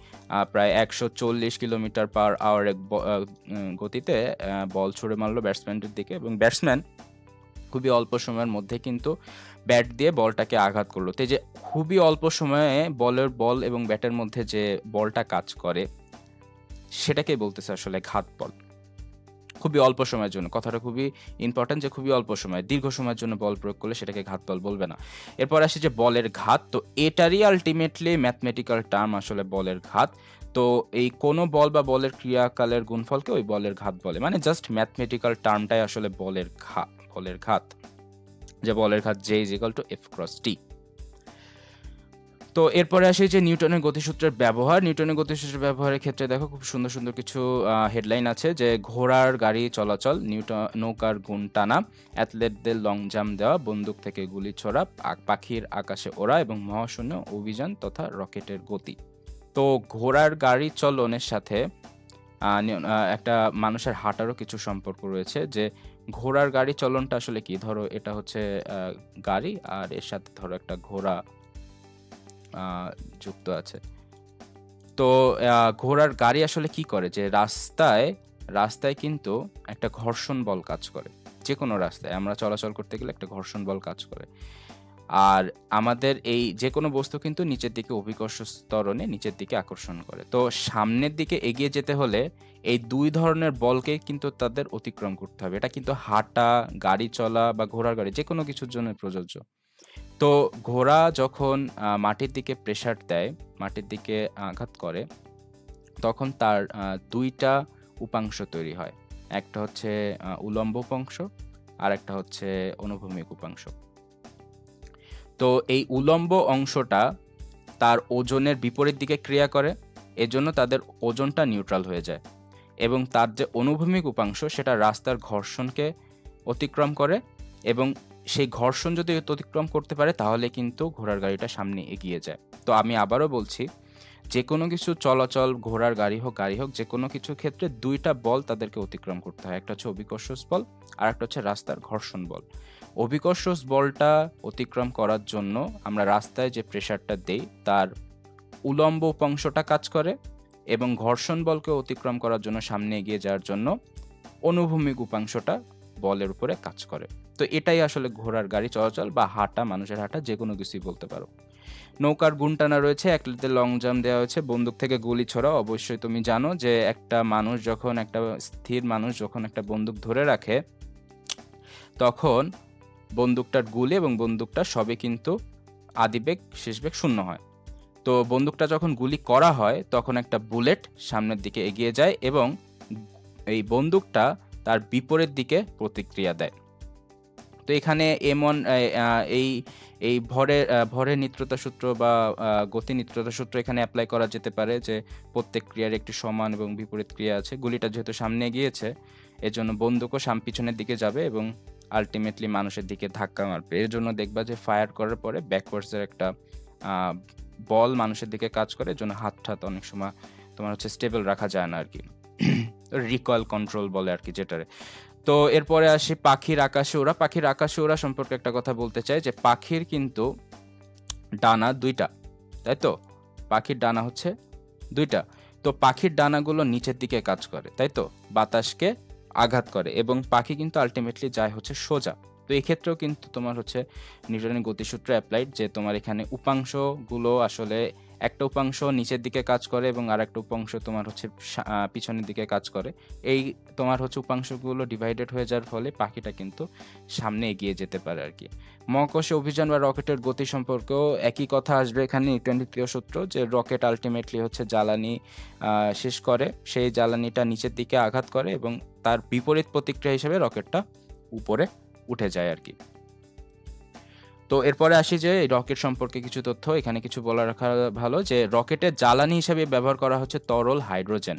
প্রায় 140 কিলোমিটার/আওয়ার গতিতে বল ছুড়ে মারলো ব্যাটসম্যানের দিকে, এবং ব্যাটসম্যান খুবই অল্প সময়ের মধ্যে কিন্তু ব্যাট দিয়ে বলটাকে আঘাত করলো। তো যে খুবই অল্প সময়ে বল এবং ব্যাটের মধ্যে যে বলটা কাজ করে সেটাকে বলতেছে আসলে ঘাত বল। খুবই অল্প সময়ের জন্য, কথাটা খুবই ইম্পর্টেন্ট, যে খুবই অল্প সময়, দীর্ঘ সময়ের জন্য বল প্রয়োগ করলে সেটাকে ঘাত বল বলবে না। এরপর আসে যে বলের ঘাত। তো এটারই আলটিমেটলি ম্যাথমেটিক্যাল টার্ম আসলে বলের ঘাত। তো এই কোনো বল বা বলের ক্রিয়াকালের গুণফলকে ওই বলের ঘাত বলে, মানে জাস্ট ম্যাথমেটিক্যাল টার্মটাই আসলে বলের ঘাত, যে বলের ঘাত J = F×T। তো এরপরে আসি যে নিউটনের গতিসূত্রের ব্যবহার। নিউটনের গতিসূত্রের ব্যবহারের ক্ষেত্রে দেখো খুব সুন্দর সুন্দর কিছু হেডলাইন আছে, যে ঘোড়ার গাড়ি চলাচল, নৌকার গুণ টানা, অ্যাথলেটদের লং জাম্প দেওয়া, বন্দুক থেকে গুলি ছোড়া, পাখির আকাশে ওড়া এবং মহাশূন্য অভিযান তথা রকেটের গতি। তো ঘোড়ার গাড়ি চলনের সাথে একটা মানুষের হাঁটারও কিছু সম্পর্ক রয়েছে। যে ঘোড়ার গাড়ি চলনটা আসলে কি, ধরো এটা হচ্ছে গাড়ি আর এর সাথে ধরো একটা ঘোড়া যুক্ত আছে। তো ঘোড়ার গাড়ি আসলে কি করে, যে রাস্তায় কিন্তু একটা ঘর্ষণ বল কাজ করে। যে কোনো রাস্তায় আমরা চলাচল করতে গেলে একটা ঘর্ষণ বল কাজ করে। আর আমাদের এই যে কোনো বস্তু কিন্তু নিচের দিকে অভিকর্ষ ত্বরণে নিচের দিকে আকর্ষণ করে। তো সামনের দিকে এগিয়ে যেতে হলে এই দুই ধরনের বলকে কিন্তু তাদের অতিক্রম করতে হবে। এটা কিন্তু হাঁটা, গাড়ি চলা বা ঘোড়ার গাড়ি যে কোনো কিছুর জন্য প্রযোজ্য। তো ঘোড়া যখন মাটির দিকে প্রেসার দেয়, মাটির দিকে আঘাত করে, তখন তার দুইটা উপাংশ তৈরি হয়। একটা হচ্ছে উলম্ব উপাংশ আর একটা হচ্ছে অনুভূমিক উপাংশ। তো এই উলম্ব অংশটা তার ওজনের বিপরীত দিকে ক্রিয়া করে, এজন্য তাদের ওজনটা নিউট্রাল হয়ে যায়, এবং তার যে অনুভূমিক উপাংশ সেটা রাস্তার ঘর্ষণকে অতিক্রম করে, এবং সেই ঘর্ষণ যদি অতিক্রম করতে পারে তাহলে কিন্তু ঘোড়ার গাড়িটা সামনে এগিয়ে যায়। তো আমি আবারও বলছি, যে কোনো কিছু চলাচল, ঘোড়ার গাড়ি হোক যে কোনো কিছুর ক্ষেত্রে দুইটা বল তাদেরকে অতিক্রম করতে হয়। একটা হচ্ছে অভিকর্ষ বল আর একটা হচ্ছে রাস্তার ঘর্ষণ বল। অভিকর্ষ বলটা অতিক্রম করার জন্য আমরা রাস্তায় যে প্রেসারটা দেই তার উলম্ব উপাংশটা কাজ করে, এবং ঘর্ষণ বলকে অতিক্রম করার জন্য সামনে এগিয়ে যাওয়ার জন্য অনুভূমিক উপাংশটা বলের উপরে কাজ করে। তো এটাই আসলে ঘোড়ার গাড়ি চলাচল বা হাঁটা, মানুষের হাঁটা, যে কোনো কিছুই বলতে পারো। নৌকার গুণ টানা রয়েছে, অ্যাথলেটদের লং জাম্প দেওয়া হয়েছে, বন্দুক থেকে গুলি ছোড়া। অবশ্যই তুমি জানো যে একটা স্থির মানুষ যখন একটা বন্দুক ধরে রাখে, তখন বন্দুকটার গুলি এবং বন্দুকটা সবই কিন্তু আদিবেগ শেষবেগ শূন্য হয়। তো বন্দুকটা যখন গুলি করা হয় তখন একটা বুলেট সামনের দিকে এগিয়ে যায় এবং এই বন্দুকটা তার বিপরীত দিকে প্রতিক্রিয়া দেয়। তো এখানে এমন এই এই ভরের নিত্যতা সূত্র বা গতি নিত্যতা সূত্র এখানে অ্যাপ্লাই করা যেতে পারে যে প্রত্যেক ক্রিয়ার একটি সমান এবং বিপরীত ক্রিয়া আছে। গুলিটা যেহেতু সামনে গিয়েছে এজন্য বন্দুকও পিছনের দিকে যাবে এবং আলটিমেটলি মানুষের দিকে ধাক্কা মারবে। এর জন্য দেখবা যে ফায়ার করার পরে ব্যাকওয়ার্ডসের একটা বল মানুষের দিকে কাজ করে, এর জন্য হাত অনেক সময় তোমার হচ্ছে স্টেবল রাখা যায় না আর কি, রিকয়েল কন্ট্রোল বলে আর কি যেটারে। তো এরপরে আসি পাখির আকাশে ওড়া। পাখির আকাশে ওড়া সম্পর্কে একটা কথা বলতে চাই যে পাখির কিন্তু ডানা দুইটা, তাই তো? পাখির ডানা হচ্ছে দুইটা। তো পাখির ডানাগুলো নিচের দিকে কাজ করে, তাই তো? বাতাসকে আঘাত করে এবং পাখি কিন্তু আলটিমেটলি যায় হচ্ছে সোজা। তো এই ক্ষেত্রেও কিন্তু তোমার হচ্ছে নিউটনের গতিসূত্র অ্যাপ্লাইড, যে তোমার এখানে উপাংশগুলো আসলে একটা উপাংশ নিচের দিকে কাজ করে এবং আর একটা উপাংশ তোমার হচ্ছে পিছনের দিকে কাজ করে। এই তোমার হচ্ছে উপাংশগুলো ডিভাইডেড হয়ে যাওয়ার ফলে পাখিটা কিন্তু সামনে এগিয়ে যেতে পারে আর কি। মহাকাশে অভিযান বা রকেটের গতি সম্পর্কেও একই কথা আসবে এখানে, নিউটনের তৃতীয় সূত্র, যে রকেট আলটিমেটলি হচ্ছে জ্বালানি শেষ করে, সেই জ্বালানিটা নিচের দিকে আঘাত করে এবং তার বিপরীত প্রতিক্রিয়া হিসেবে রকেটটা উপরে উঠে যায় আর কি। তো এরপরে আসি যে রকেট সম্পর্কে কিছু তথ্য এখানে কিছু বলা রাখা ভালো, যে রকেটের জ্বালানি হিসেবে ব্যবহার করা হচ্ছে তরল হাইড্রোজেন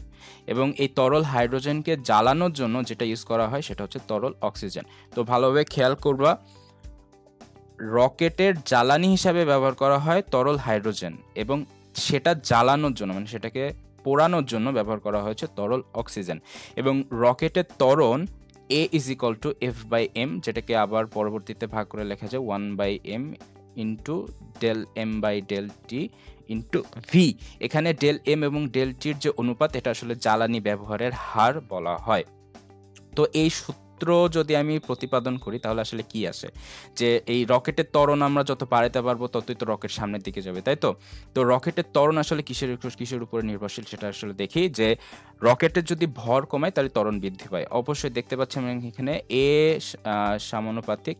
এবং এই তরল হাইড্রোজেনকে জ্বালানোর জন্য যেটা ইউজ করা হয় সেটা হচ্ছে তরল অক্সিজেন। তো ভালোভাবে খেয়াল করবা, রকেটের জ্বালানি হিসাবে ব্যবহার করা হয় তরল হাইড্রোজেন এবং সেটা জ্বালানোর জন্য মানে সেটাকে পোড়ানোর জন্য ব্যবহার করা হয়েছে তরল অক্সিজেন। এবং রকেটের ত্বরণ A is equal to F/m, যেটাকে আবার পরবর্তীতে ভাগ করে লেখা যায় 1/m into del M by del T into V. এখানে ডেল এম এবং ডেল টির যে অনুপাত এটা আসলে জ্বালানি ব্যবহারের হার বলা হয়। তো এই সূত্র যদি আমি প্রতিপাদন করি তাহলে আসলে কি আসে, যে এই রকেটের ত্বরণ আমরা যত বাড়াতে পারবো ততই তো রকেট সামনের দিকে যাবে, তাই তো? তো রকেটের ত্বরণ আসলে কিসের উপরে নির্ভরশীল সেটা আসলে দেখি, যে রকেটের যদি ভর কমায় তাহলে ত্বরণ বৃদ্ধি পায়। অবশ্যই দেখতে পাচ্ছি আমি এখানে এ সমানুপাতিক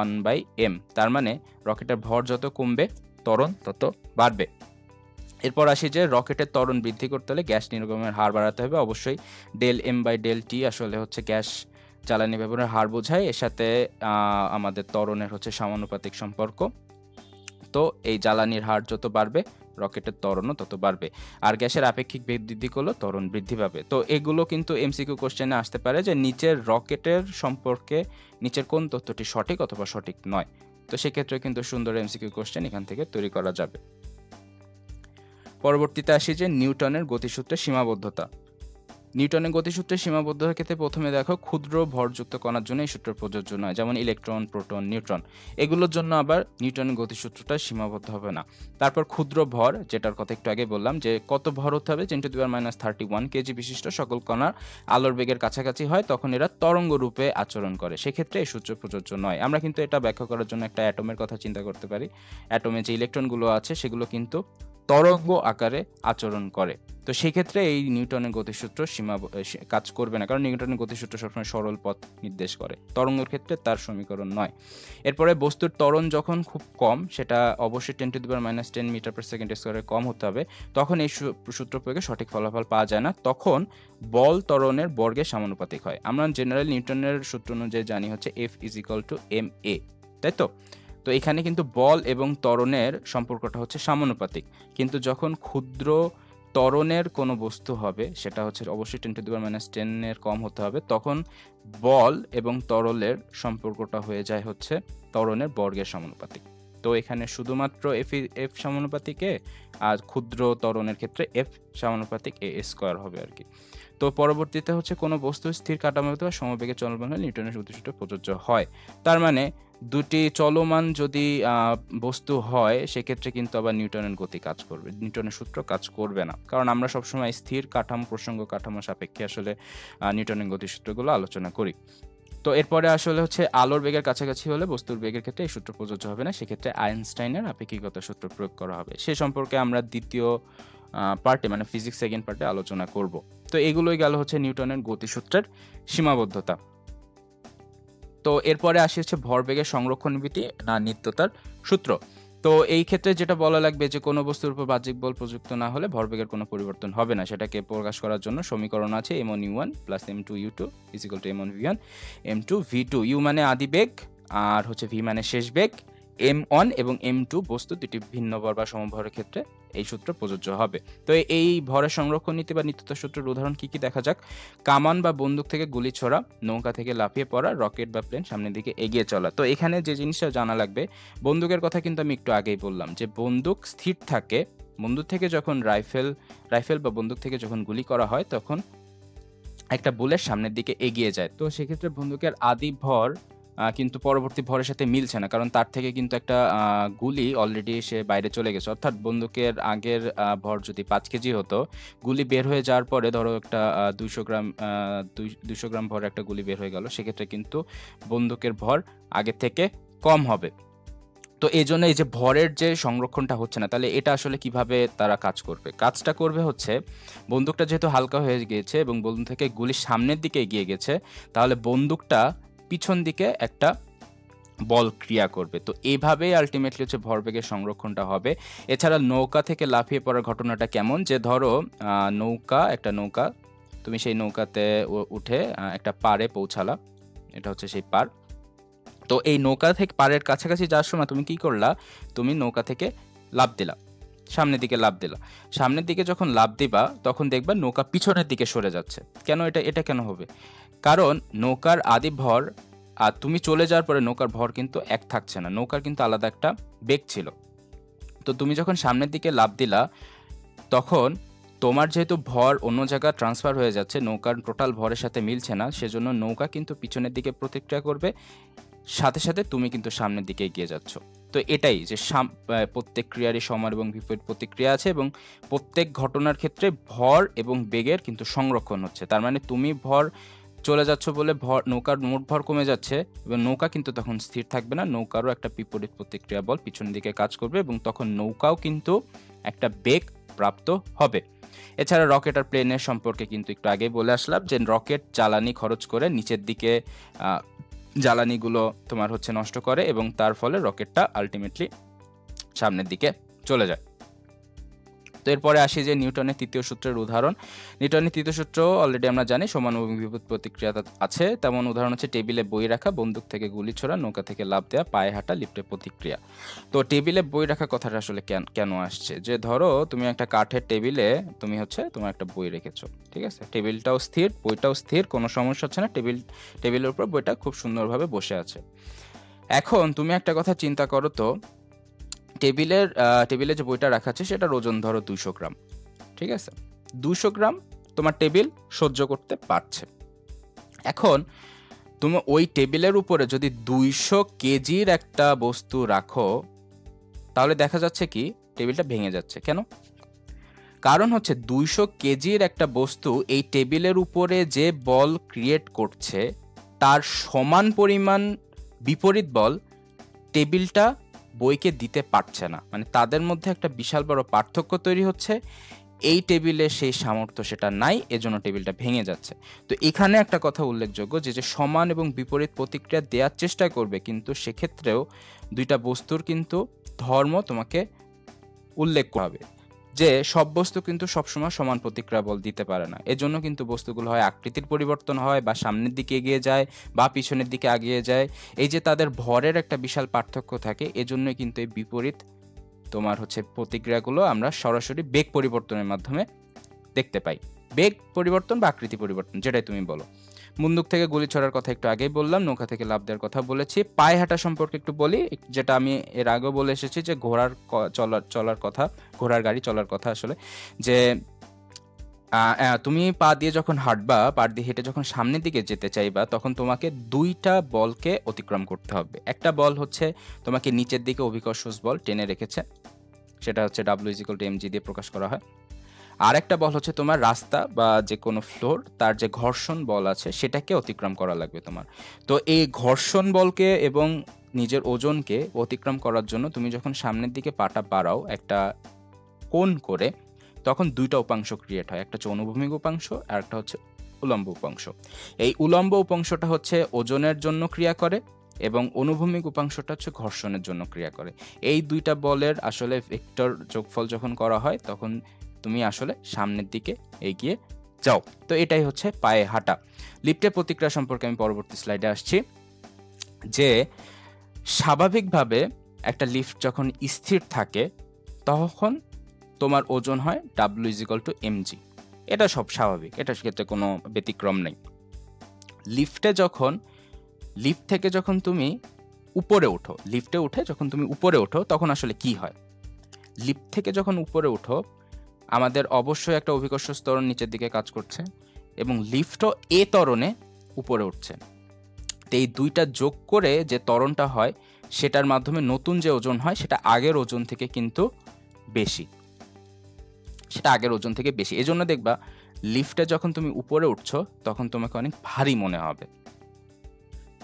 1/m, তার মানে রকেটের ভর যত কমবে ত্বরণ তত বাড়বে। এরপর আসি যে রকেটের ত্বরণ বৃদ্ধি করতে হলে গ্যাস নির্গমনের হার বাড়াতে হবে। অবশ্যই del M by del T আসলে হচ্ছে গ্যাস জ্বালানি ব্যবহারের হার বোঝায়, এর সাথে আমাদের ত্বরণের হচ্ছে সমানুপাতিক সম্পর্ক। তো এই জ্বালানির হার যত বাড়বে রকেটের ত্বরণও তত বাড়বে, আর গ্যাসের আপেক্ষিক বেগ বৃদ্ধি করলে ত্বরণ বৃদ্ধি পাবে। তো এগুলো কিন্তু এমসিকিউ কোশ্চেনে আসতে পারে যে নিচের রকেটের সম্পর্কে নিচের কোন তথ্যটি সঠিক অথবা সঠিক নয়। তো সেক্ষেত্রে কিন্তু সুন্দর এমসিকিউ কোশ্চেন এখান থেকে তৈরি করা যাবে। পরবর্তীতে আসি যে নিউটনের গতিসূত্রের সীমাবদ্ধতা। নিউটনের গতিসূত্রের সীমাবদ্ধতার ক্ষেত্রে প্রথমে দেখো ক্ষুদ্র ভরযুক্ত কণার জন্য এই সূত্র প্রযোজ্য নয়, যেমন ইলেকট্রন, প্রোটন, নিউট্রন, এগুলোর জন্য আবার নিউটনের গতিসূত্রটা সীমাবদ্ধ হবে না। তারপর ক্ষুদ্র ভর, যেটার কথা একটু আগে বললাম, যে কত ভর হতে হবে, 10⁻³ কেজি বিশিষ্ট সকল কণার আলোর বেগের কাছাকাছি হয় তখন এরা তরঙ্গ রূপে আচরণ করে, সেক্ষেত্রে এই সূত্র প্রযোজ্য নয়। আমরা কিন্তু এটা ব্যাখ্যা করার জন্য একটা অ্যাটমের কথা চিন্তা করতে পারি। অ্যাটমে যে ইলেকট্রনগুলো আছে সেগুলো কিন্তু তরঙ্গ আকারে আচরণ করে, তো সেক্ষেত্রে এই নিউটনের গতিসূত্র কাজ করবে না, কারণ নিউটনের গতিসূত্র সবসময় সরল পথ নির্দেশ করে, তরঙ্গের ক্ষেত্রে তার সমীকরণ নয়। এরপরে বস্তুর ত্বরণ যখন খুব কম, সেটা অবশ্যই 10⁻10 মিটার/সেকেন্ড স্কয়ারের কম হতে হবে, তখন এই সূত্র প্রয়োগে সঠিক ফলাফল পাওয়া যায় না, তখন বল ত্বরণের বর্গের সমানুপাতিক হয়। আমরা জেনারেল নিউটনের সূত্র অনুযায়ী জানি হচ্ছে F is equal to ma, তাই তো? তো এখানে কিন্তু বল এবং ত্বরণের সম্পর্কটা হচ্ছে সমানুপাতিক, কিন্তু যখন ক্ষুদ্র ত্বরণের কোনো বস্তু হবে সেটা হচ্ছে অবশ্যই 10⁻10 কম হতে হবে, তখন বল এবং তরলের সম্পর্কটা হয়ে যায় হচ্ছে ত্বরণের বর্গের সমানুপাতিক। তো এখানে শুধুমাত্র এফ সমানুপাতিক এ, আর ক্ষুদ্র ত্বরণের ক্ষেত্রে এফ সমানুপাতিক a² হবে আর কি। তো পরবর্তীতে হচ্ছে কোনো বস্তু স্থির কাঠামোতে বা সমবেগে চলমান হলে নিউটনের গতিসূত্র প্রযোজ্য হয়। তার মানে দুটি চলমান যদি বস্তু হয় সেক্ষেত্রে কিন্তু আবার নিউটনের গতি কাজ করবে, নিউটনের সূত্র কাজ করবে না, কারণ আমরা সবসময় স্থির কাঠামো, প্রসঙ্গ কাঠামো সাপেক্ষে আসলে নিউটনের গতিসূত্রগুলো আলোচনা করি। তো এরপরে আসলে হচ্ছে আলোর বেগের কাছাকাছি হলে বস্তুর বেগের ক্ষেত্রে এই সূত্র প্রযোজ্য হবে না, সেক্ষেত্রে আইনস্টাইনের আপেক্ষিকতা সূত্র প্রয়োগ করা হবে। সে সম্পর্কে আমরা দ্বিতীয় পার্টে মানে ফিজিক্স সেকেন্ড পার্টে আলোচনা করব। তো এগুলোই গেল হচ্ছে নিউটনের গতিসূত্রের সীমাবদ্ধতা। তো এরপরে আসি হচ্ছে ভরবেগের সংরক্ষণ নীতি না নিত্যতার সূত্র। তো এই ক্ষেত্রে যেটা বলা লাগবে যে কোনো বস্তুর উপর বাহ্যিক বল প্রযুক্ত না হলে ভরবেগের কোনো পরিবর্তন হবে না। সেটাকে প্রকাশ করার জন্য সমীকরণ আছে m1u1 plus m2u2 equal to m1v1 m2v2। u মানে আদি বেগ, আর হচ্ছে v মানে শেষ বেগ। m1 এবং m2 বস্তু দুটি ভিন্ন ভর বা সমভরের ক্ষেত্রে এই সূত্র প্রযোজ্য হবে। তো এই ভরের সংরক্ষণ নীতি বা নিত্যতা সূত্রের উদাহরণ কি কি দেখা যাক। কামান বা বন্দুক থেকে গুলি ছোড়া, নৌকা থেকে লাফিয়ে পড়া, রকেট বা প্লেন সামনের দিকে এগিয়ে চলা। তো এখানে যে জিনিসটা জানা লাগবে, বন্দুকের কথা কিন্তু আমি একটু আগেই বললাম যে বন্দুক স্থির থাকে। বন্দুক থেকে যখন রাইফেল বা বন্দুক থেকে যখন গুলি করা হয় তখন একটা বুলেট সামনের দিকে এগিয়ে যায়। তো সেক্ষেত্রে বন্দুকের আদি ভর কিন্তু পরবর্তী ভরের সাথে মিলছে না, কারণ তার থেকে কিন্তু একটা গুলি অলরেডি সে বাইরে চলে গেছে। অর্থাৎ বন্দুকের আগের ভর যদি 5 কেজি হতো, গুলি বের হয়ে যাওয়ার পরে ধরো একটা 200 গ্রাম ভর একটা গুলি বের হয়ে গেল, সেক্ষেত্রে কিন্তু বন্দুকের ভর আগের থেকে কম হবে। তো এই জন্য এই যে ভরের যে সংরক্ষণটা হচ্ছে না, তাহলে এটা আসলে কিভাবে তারা কাজটা করবে হচ্ছে, বন্দুকটা যেহেতু হালকা হয়ে গিয়েছে এবং বন্দুক থেকে গুলি সামনের দিকে এগিয়ে গেছে, তাহলে বন্দুকটা পিছন দিকে একটা বল ক্রিয়া করবে। তো এইভাবেই আলটিমেটলি হচ্ছে ভরবেগের সংরক্ষণটা হবে। এছাড়া নৌকা থেকে লাফিয়ে পড়ার ঘটনাটা কেমন, যে ধরো একটা নৌকা, তুমি সেই নৌকাতে উঠে একটা পাড়ে পৌঁছালা, এটা হচ্ছে সেই পাড়। তো এই নৌকা থেকে পাড়ের কাছাকাছি যাওয়ার সময় তুমি কি করলা, তুমি নৌকা থেকে লাফ দিলা, সামনের দিকে লাফ দিলা। সামনের দিকে যখন লাফ দিবা তখন দেখবা নৌকা পিছনের দিকে সরে যাচ্ছে। কেন এটা কেন হবে? কারণ নৌকার আদি ভর আর তুমি চলে যাওয়ার পরে নৌকার ভর কিন্তু এক থাকছে না, নৌকার কিন্তু আলাদা একটা বেগ ছিল। তো তুমি যখন সামনের দিকে লাফ দিলা তখন তোমার যেহেতু ভর অন্য জায়গায় ট্রান্সফার হয়ে যাচ্ছে, নৌকার টোটাল ভরের সাথে মিলছে না, সেজন্য নৌকা কিন্তু পিছনের দিকে প্রতিক্রিয়া করবে, সাথে সাথে তুমি কিন্তু সামনের দিকে এগিয়ে যাচ্ছ। তো এটাই যে প্রত্যেক ক্রিয়ারই সমান এবং বিপরীত প্রতিক্রিয়া আছে, এবং প্রত্যেক ঘটনার ক্ষেত্রে ভর এবং বেগের কিন্তু সংরক্ষণ হচ্ছে। তার মানে তুমি ভর চলে যাচ্ছ বলে নৌকার মোট ভর কমে যাচ্ছে, এবং নৌকা কিন্তু তখন স্থির থাকবে না, নৌকারও একটা বিপরীত প্রতিক্রিয়া বল পিছন দিকে কাজ করবে, এবং তখন নৌকাও কিন্তু একটা বেগ প্রাপ্ত হবে। এছাড়া রকেট আর প্লেনের সম্পর্কে কিন্তু একটু আগেই বলে আসলাম যে রকেট জ্বালানি খরচ করে নিচের দিকে জ্বালানিগুলো তোমার হচ্ছে নষ্ট করে, এবং তার ফলে রকেটটা আলটিমেটলি সামনের দিকে চলে যায়। তো এরপরে আসি যে নিউটনের তৃতীয় সূত্রের উদাহরণ। নিউটনের তৃতীয় সূত্র অলরেডি আমরা জানি, সমান এবং বিপরীত প্রতিক্রিয়া আছে। তেমন উদাহরণ হচ্ছে টেবিলে বই রাখা, বন্দুক থেকে গুলি ছোড়া, নৌকা থেকে লাফ দেওয়া, পায়ে হাঁটা, লিফটের প্রতিক্রিয়া। তো টেবিলে বই রাখা কথাটা আসলে কেন আসছে, যে ধরো তুমি একটা কাঠের টেবিলে তুমি হচ্ছে তোমার একটা বই রেখেছো, ঠিক আছে, টেবিলটাও স্থির, বইটাও স্থির, কোনো সমস্যা হচ্ছে না, টেবিলের উপর বইটা খুব সুন্দরভাবে বসে আছে। এখন তুমি একটা কথা চিন্তা করো তো, টেবিলে যে বইটা রাখা আছে সেটার ওজন ধরো 200 গ্রাম, ঠিক আছে, 200 গ্রাম তোমার টেবিল সহ্য করতে পারছে। এখন তুমি ওই টেবিলের উপরে যদি 200 কেজির একটা বস্তু রাখো, তাহলে দেখা যাচ্ছে কি টেবিলটা ভেঙে যাচ্ছে। কেন? কারণ হচ্ছে 200 কেজির একটা বস্তু এই টেবিলের উপরে যে বল ক্রিয়েট করছে তার সমান পরিমাণ বিপরীত বল টেবিলটা বইকে দিতে পারছে না। মানে তাদের মধ্যে একটা বিশাল বড় পার্থক্য তৈরি হচ্ছে, এই টেবিলে সেই সামর্থ্য সেটা নাই, এজন্য টেবিলটা ভেঙে যাচ্ছে। তো এখানে একটা কথা উল্লেখযোগ্য যে সমান এবং বিপরীত প্রতিক্রিয়া দেওয়ার চেষ্টা করবে, কিন্তু সেক্ষেত্রেও দুইটা বস্তুর কিন্তু ধর্ম তোমাকে উল্লেখ করা হবে, যে সব বস্তু কিন্তু সবসময় সমান প্রতিক্রিয়া বল দিতে পারে না। এজন্য কিন্তু বস্তুগুলো হয় আকৃতির পরিবর্তন হয়, বা সামনের দিকে এগিয়ে যায়, বা পিছনের দিকে এগিয়ে যায়। এই যে তাদের ভরের একটা বিশাল পার্থক্য থাকে, এজন্যই কিন্তু এই বিপরীত তোমার হচ্ছে প্রতিক্রিয়াগুলো আমরা সরাসরি বেগ পরিবর্তনের মাধ্যমে দেখতে পাই। বেগ পরিবর্তন বা আকৃতি পরিবর্তন, যেটাই তুমি বলো। বন্দুক থেকে গুলি ছোড়ার কথা একটু আগেই বললাম, নৌকা থেকে লাফ দেওয়ার কথা বলেছি। পায়ে হাঁটা সম্পর্কে একটু বলি, যেটা আমি এর আগেও বলে এসেছি যে চলার কথা, ঘোড়ার গাড়ি চলার কথা আসলে, যে তুমি পা দিয়ে যখন হাঁটবা, পা দিয়ে হেঁটে যখন সামনের দিকে যেতে চাইবা, তখন তোমাকে দুইটা বলকে অতিক্রম করতে হবে। একটা বল হচ্ছে তোমাকে নিচের দিকে অভিকর্ষজ বল টেনে রেখেছে, সেটা হচ্ছে W=mg দিয়ে প্রকাশ করা হয়। আর একটা বল হচ্ছে তোমার রাস্তা বা যে কোনো ফ্লোর, তার যে ঘর্ষণ বল আছে সেটাকে অতিক্রম করা লাগবে তোমার। তো এই ঘর্ষণ বলকে এবং নিজের ওজনকে অতিক্রম করার জন্য তুমি যখন সামনের দিকে পাটা বাড়াও একটা কোণ করে, তখন দুইটা উপাংশ ক্রিয়েট হয়, একটা হচ্ছে অনুভূমিক উপাংশ আর একটা হচ্ছে উলম্ব উপাংশ। এই উলম্ব উপাংশটা হচ্ছে ওজনের জন্য ক্রিয়া করে, এবং অনুভূমিক উপাংশটা হচ্ছে ঘর্ষণের জন্য ক্রিয়া করে। এই দুইটা বলের আসলে ভেক্টর যোগফল যখন করা হয় তখন তুমি আসলে সামনের দিকে এগিয়ে যাও। তো এটাই হচ্ছে পায়ে হাঁটা। লিফটের প্রতিক্রিয়া সম্পর্কে আমি পরবর্তী স্লাইডে আসছি, যে স্বাভাবিকভাবে একটা লিফট যখন স্থির থাকে তখন তোমার ওজন হয় W=mg। এটা সব স্বাভাবিক, এটার ক্ষেত্রে কোনো ব্যতিক্রম নেই। লিফট থেকে যখন তুমি উপরে ওঠো, লিফটে উঠে যখন তুমি উপরে ওঠো তখন আসলে কি হয়? লিফট থেকে যখন উপরে ওঠো আমাদের অবশ্যই একটা অভিকর্ষ ত্বরণ নিচের দিকে কাজ করছে এবং লিফটও এ ত্বরণে উপরে উঠছে। তো এই দুইটা যোগ করে যে ত্বরণটা হয় সেটার মাধ্যমে নতুন যে ওজন হয় সেটা আগের ওজন থেকে কিন্তু বেশি, এজন্য দেখবা লিফটে যখন তুমি উপরে উঠছো তখন তোমাকে অনেক ভারী মনে হবে।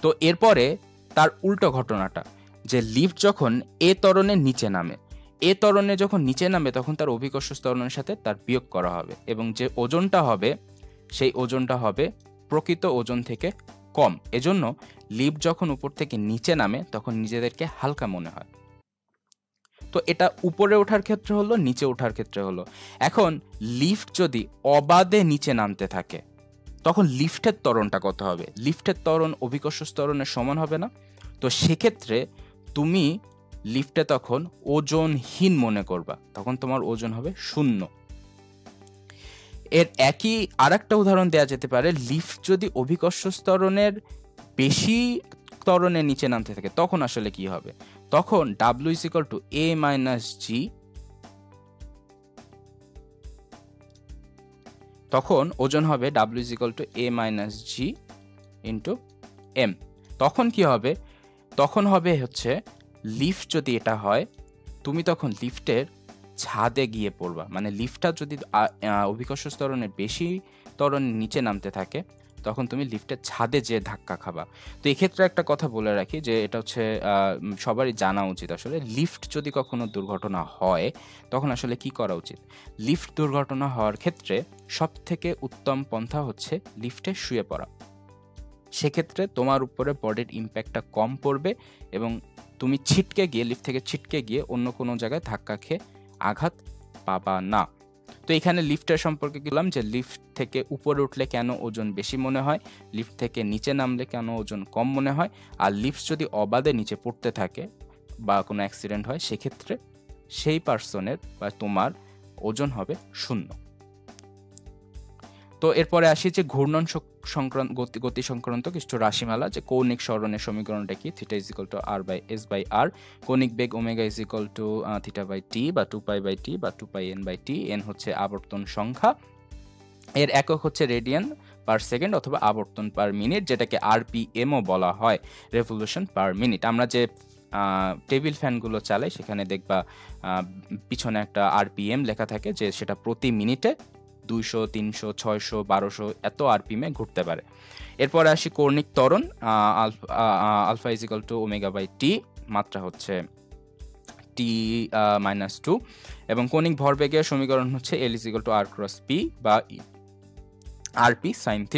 তো এরপরে তার উল্টো ঘটনাটা, যে লিফট যখন এ ত্বরণে নিচে নামে, এ ত্বরণে যখন নিচে নামে তখন তার অভিকর্ষ ত্বরণের সাথে তার বিয়োগ করা হবে এবং যে ওজনটা হবে সেই ওজনটা হবে প্রকৃত ওজন থেকে কম। এজন্য লিফট যখন উপর থেকে নিচে নামে তখন নিজেদেরকে হালকা মনে হয়। তো এটা উপরে ওঠার ক্ষেত্রে হলো, নিচে ওঠার ক্ষেত্রে হলো। এখন লিফট যদি অবাধে নিচে নামতে থাকে তখন লিফটের ত্বরণটা কত হবে? লিফটের ত্বরণ অভিকর্ষ ত্বরণের সমান হবে না? তো সেক্ষেত্রে তুমি লিফটে তখন ওজনহীন মনে করবা, তখন তোমার ওজন হবে 0। এর একই আরেকটা উদাহরণ দেওয়া যেতে পারে, লিফট যদি অভিকর্ষ ত্বরণের বেশি ত্বরণে নিচে নামতে থাকে তখন আসলে কি হবে? তখন W=a-g, তখন ওজন হবে W=a-g × m। তখন কি হবে? তখন হবে হচ্ছে লিফট যদি এটা হয় তুমি তখন লিফটের ছাদে গিয়ে পড়বা, মানে লিফটটা যদি অভিকর্ষ ত্বরণের বেশি ত্বরণের নিচে নামতে থাকে তখন তুমি লিফটের ছাদে যেয়ে ধাক্কা খাবা। তো এক্ষেত্রে একটা কথা বলে রাখি, যে এটা হচ্ছে সবারই জানা উচিত, আসলে লিফট যদি কখনো দুর্ঘটনা হয় তখন আসলে কি করা উচিত। লিফট দুর্ঘটনা হওয়ার ক্ষেত্রে সবথেকে উত্তম পন্থা হচ্ছে লিফটে শুয়ে পড়া। সেক্ষেত্রে তোমার উপরে বডির ইম্প্যাক্টটা কম পড়বে এবং তুমি লিফট থেকে ছিটকে গিয়ে অন্য কোনো জায়গায় ধাক্কা খেয়ে আঘাত পাবা না। তো এখানে লিফটের সম্পর্কে গেলাম, যে লিফট থেকে উপরে উঠলে কেন ওজন বেশি মনে হয়, লিফট থেকে নিচে নামলে কেন ওজন কম মনে হয়, আর লিফট যদি অবাধে নিচে পড়তে থাকে বা কোনো অ্যাক্সিডেন্ট হয় সেক্ষেত্রে সেই পার্সনের বা তোমার ওজন হবে 0। তো এরপরে আসি যে ঘূর্ণন সংক্রান্ত গতি সংক্রান্ত কিছু রাশিমালা, যে কৌণিক সরণের সমীকরণটা কি, θ = r/s/r, কৌণিক বেগ ω θ/t বা 2π/t বা 2πn/t, n হচ্ছে আবর্তন সংখ্যা, এর একক হচ্ছে রেডিয়ান পার সেকেন্ড অথবা আবর্তন পার মিনিট, যেটাকে RPMও বলা হয়, রেভলিউশন পার মিনিট। আমরা যে টেবিল ফ্যানগুলো চালাই সেখানে দেখবা পিছনে একটা RPM লেখা থাকে, যে সেটা প্রতি মিনিটে 200, 300, 600, 1200 এত RPM-এ ঘুরতে পারে। এরপরে আসি কৌণিক ত্বরণ, আলফা ω/t, মাত্রা হচ্ছে t-2, এবং কৌণিক ভরবেগের সমীকরণ হচ্ছে L r×p বা rp sin θ,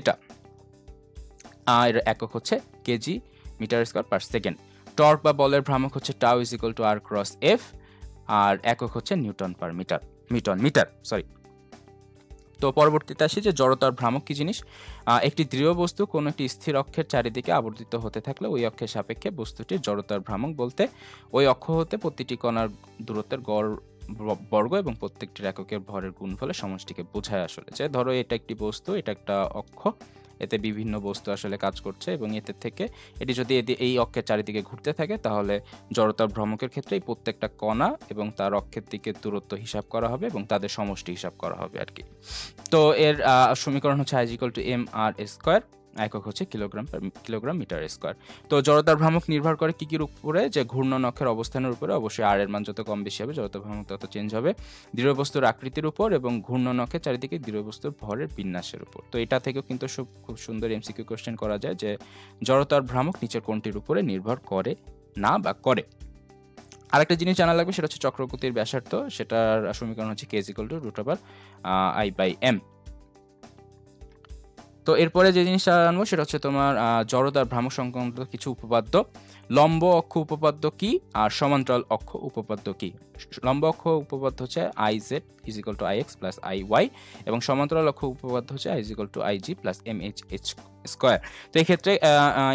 এর একক হচ্ছে kg metre square per second. Torque বা বলের ভ্রামক হচ্ছে τ r×f, আর একক হচ্ছে নিউটন পার মিটার। তো পরবর্তীতে আসি যে জড়তার ভ্রামক কি জিনিস। একটি দৃঢ় বস্তু কোনো একটি স্থির অক্ষের চারিদিকে আবর্তিত হতে থাকলে ওই অক্ষের সাপেক্ষে বস্তুটির জড়তার ভ্রামক বলতে ওই অক্ষ হতে প্রতিটি কণার দূরত্বের গড় বর্গ এবং প্রত্যেকটি এককের ভরের গুণফলের সমষ্টিকে বোঝায়। আসলে যে ধরো এটা একটি বস্তু, এটা একটা অক্ষ, এতে বিভিন্ন বস্তু আসলে কাজ করছে এবং এতে থেকে এটি যদি এই অক্ষের চারিদিকে ঘুরতে থাকে তাহলে জড়তার ভ্রমকের ক্ষেত্রে এই প্রত্যেকটা কণা এবং তার অক্ষের দিকে দূরত্ব হিসাব করা হবে এবং তাদের সমষ্টি হিসাব করা হবে আর কি। তো এর সমীকরণ হচ্ছে I = mr², একক হচ্ছে কিলোগ্রাম মিটার স্কয়ার। তো জড়তার ভ্রামক নির্ভর করে কির উপরে, যে ঘূর্ণন অক্ষের অবস্থানের উপরে, অবশ্যই r এর মান যত কম বেশি হবে জড়তার ভ্রামক তত চেঞ্জ হবে, দৃঢ় বস্তুর আকৃতির উপর এবং ঘূর্ণন অক্ষের চারিদিকে দৃঢ় বস্তুর ভরের বিন্যাসের উপর। তো এটা থেকেও কিন্তু খুব সুন্দর MCQ কোশ্চেন করা যায়, যে জড়তার ভ্রামক নিচের কোনটির উপরে নির্ভর করে না বা করে। আরেকটা জিনিস জানা লাগবে, সেটা হচ্ছে চক্রগতির ব্যাসার্ধ, সেটার সমীকরণ হচ্ছে k = √I/m। তো এরপরে যে জিনিসটা আনবো সেটা হচ্ছে তোমার জড়তার ভ্রামক সংক্রান্ত কিছু উপপাদ্য। লম্ব অক্ষ উপপাদ্য কি আর সমান্তরাল অক্ষ উপপাদ্য কি? লম্ব অক্ষ উপপাদ্য হচ্ছে IZ is equal two IX plus IY এবং সমান্তরাল অক্ষ উপপাদ্য হচ্ছে I is equal two IG plus MHH square. তো এই ক্ষেত্রে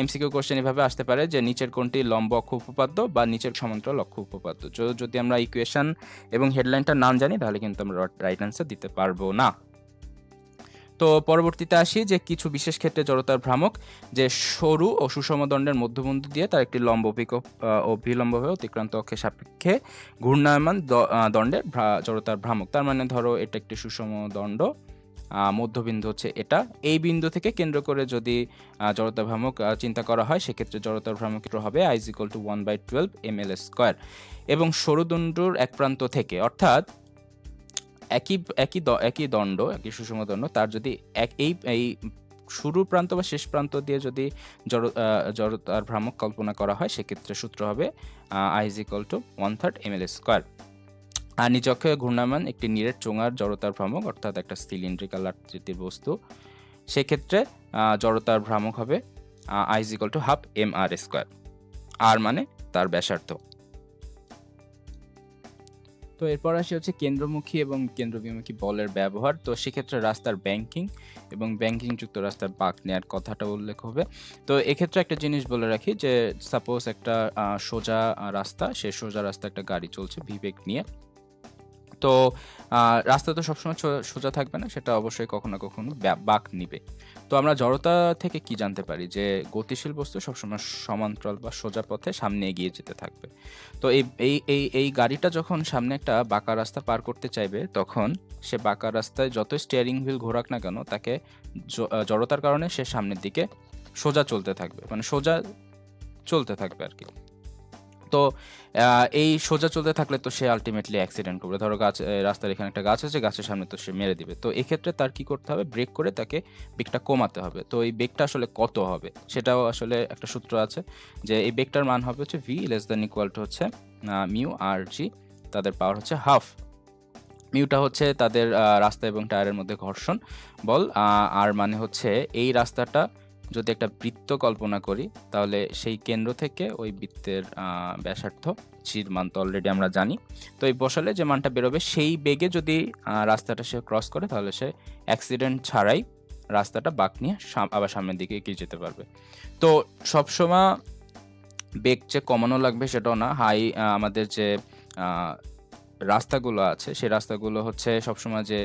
এমসিকিউ কোশ্চেন এভাবে আসতে পারে যে নিচের কোনটি লম্ব অক্ষ উপপাদ্য বা নিচের সমান্তরাল অক্ষ উপপাদ্য। যদি আমরা ইকুয়েশন এবং হেডলাইনটা নাম জানি তাহলে কিন্তু আমরা রাইট অ্যান্সার দিতে পারবো না। তো পরবর্তীতে আসি যে কিছু বিশেষ ক্ষেত্রে জড়তার ভ্রামক যে সরু ও সুষম দণ্ডের মধ্যবিন্দু দিয়ে তার একটি লম্ব অভিলম্বভাবে অতিক্রান্ত অক্ষের সাপেক্ষে ঘূর্ণায়মান দণ্ডের জড়তার ভ্রামক। তার মানে ধরো এটা একটি সুষম দণ্ড, মধ্যবিন্দু হচ্ছে এটা, এই বিন্দু থেকে কেন্দ্র করে যদি জড়তার ভ্রামক চিন্তা করা হয় সেক্ষেত্রে জড়তার ভ্রামক হবে I is equal two 1/12 ml square. এবং সরু দণ্ডুর এক প্রান্ত থেকে, অর্থাৎ একই দণ্ড, একই সুষম দণ্ড, তার যদি এই শুরু প্রান্ত বা শেষ প্রান্ত দিয়ে যদি জড়তার ভ্রামক কল্পনা করা হয় সেক্ষেত্রে সূত্র হবে I is equal to 1/3 ml square. আর নিজ অক্ষে ঘূর্ণায়মান একটি নিরেট চোঙার জড়তার ভ্রামক, অর্থাৎ একটা সিলিন্ড্রিক্যাল আকৃতির বস্তু, সেক্ষেত্রে জড়তার ভ্রামক হবে I is equal to half mr square. আর মানে তার ব্যাসার্ধ। তো এরপর আসি হচ্ছে কেন্দ্রমুখী এবং কেন্দ্রবিমুখী বলের ব্যবহার। তো সেক্ষেত্রে রাস্তার ব্যাংকিং এবং ব্যাংকিং যুক্ত রাস্তার বাঁক নেওয়ার কথাটা উল্লেখ হবে। তো এক্ষেত্রে একটা জিনিস বলে রাখি যে সাপোজ একটা সোজা রাস্তা, সে সোজা রাস্তা একটা গাড়ি চলছে বিবেক নিয়ে। তো রাস্তা তো সবসময় সোজা থাকবে না, সেটা অবশ্যই কখনো না কখনো বাঁক নিবে। তো আমরা জড়তা থেকে কি জানতে পারি যে গতিশীল বস্তু সবসময় সমান্তরাল বা সোজা পথে সামনে এগিয়ে যেতে থাকবে। তো এই গাড়িটা যখন সামনে একটা বাঁকা রাস্তা পার করতে চাইবে তখন সে বাঁকা রাস্তায় যত স্টিয়ারিং হুইল ঘোরাক না কেন তাকে জড়তার কারণে সে সামনের দিকে সোজা চলতে থাকবে, মানে সোজা চলতে থাকবে আর কি। তো এই সোজা চলতে থাকলে তো সে আলটিমেটলি অ্যাক্সিডেন্ট করবে। ধরো রাস্তার এখানে একটা গাছ আছে, গাছের সামনে তো সে মেরে দিবে। তো এক্ষেত্রে তার কি করতে হবে, ব্রেক করে তাকে বেগটা কমাতে হবে। তো এই বেগটা আসলে কত হবে সেটাও আসলে একটা সূত্র আছে, যে এই বেগটার মান হবে হচ্ছে V less than equal to হচ্ছে মিউ আর জি, তাদের পাওয়ার হচ্ছে হাফ। মিউটা হচ্ছে তাদের রাস্তা এবং টায়ারের মধ্যে ঘর্ষণ বল, আর মানে হচ্ছে এই রাস্তাটা যদি একটা বৃত্ত কল্পনা করি তাহলে সেই কেন্দ্র থেকে ওই বৃত্তের ব্যাসার্ধ জির মান তো অলরেডি আমরা জানি। তো এই বসালে যে মানটা বেরোবে সেই বেগে যদি রাস্তাটা সে ক্রস করে তাহলে সে অ্যাক্সিডেন্ট ছাড়াই রাস্তাটা বাঁক নিয়ে আবার সামনের দিকে এগিয়ে যেতে পারবে। তো সবসময় বেগ যে কমানো লাগবে সেটাও না। আমাদের যে রাস্তাগুলো আছে সেই রাস্তাগুলো হচ্ছে সবসময় যে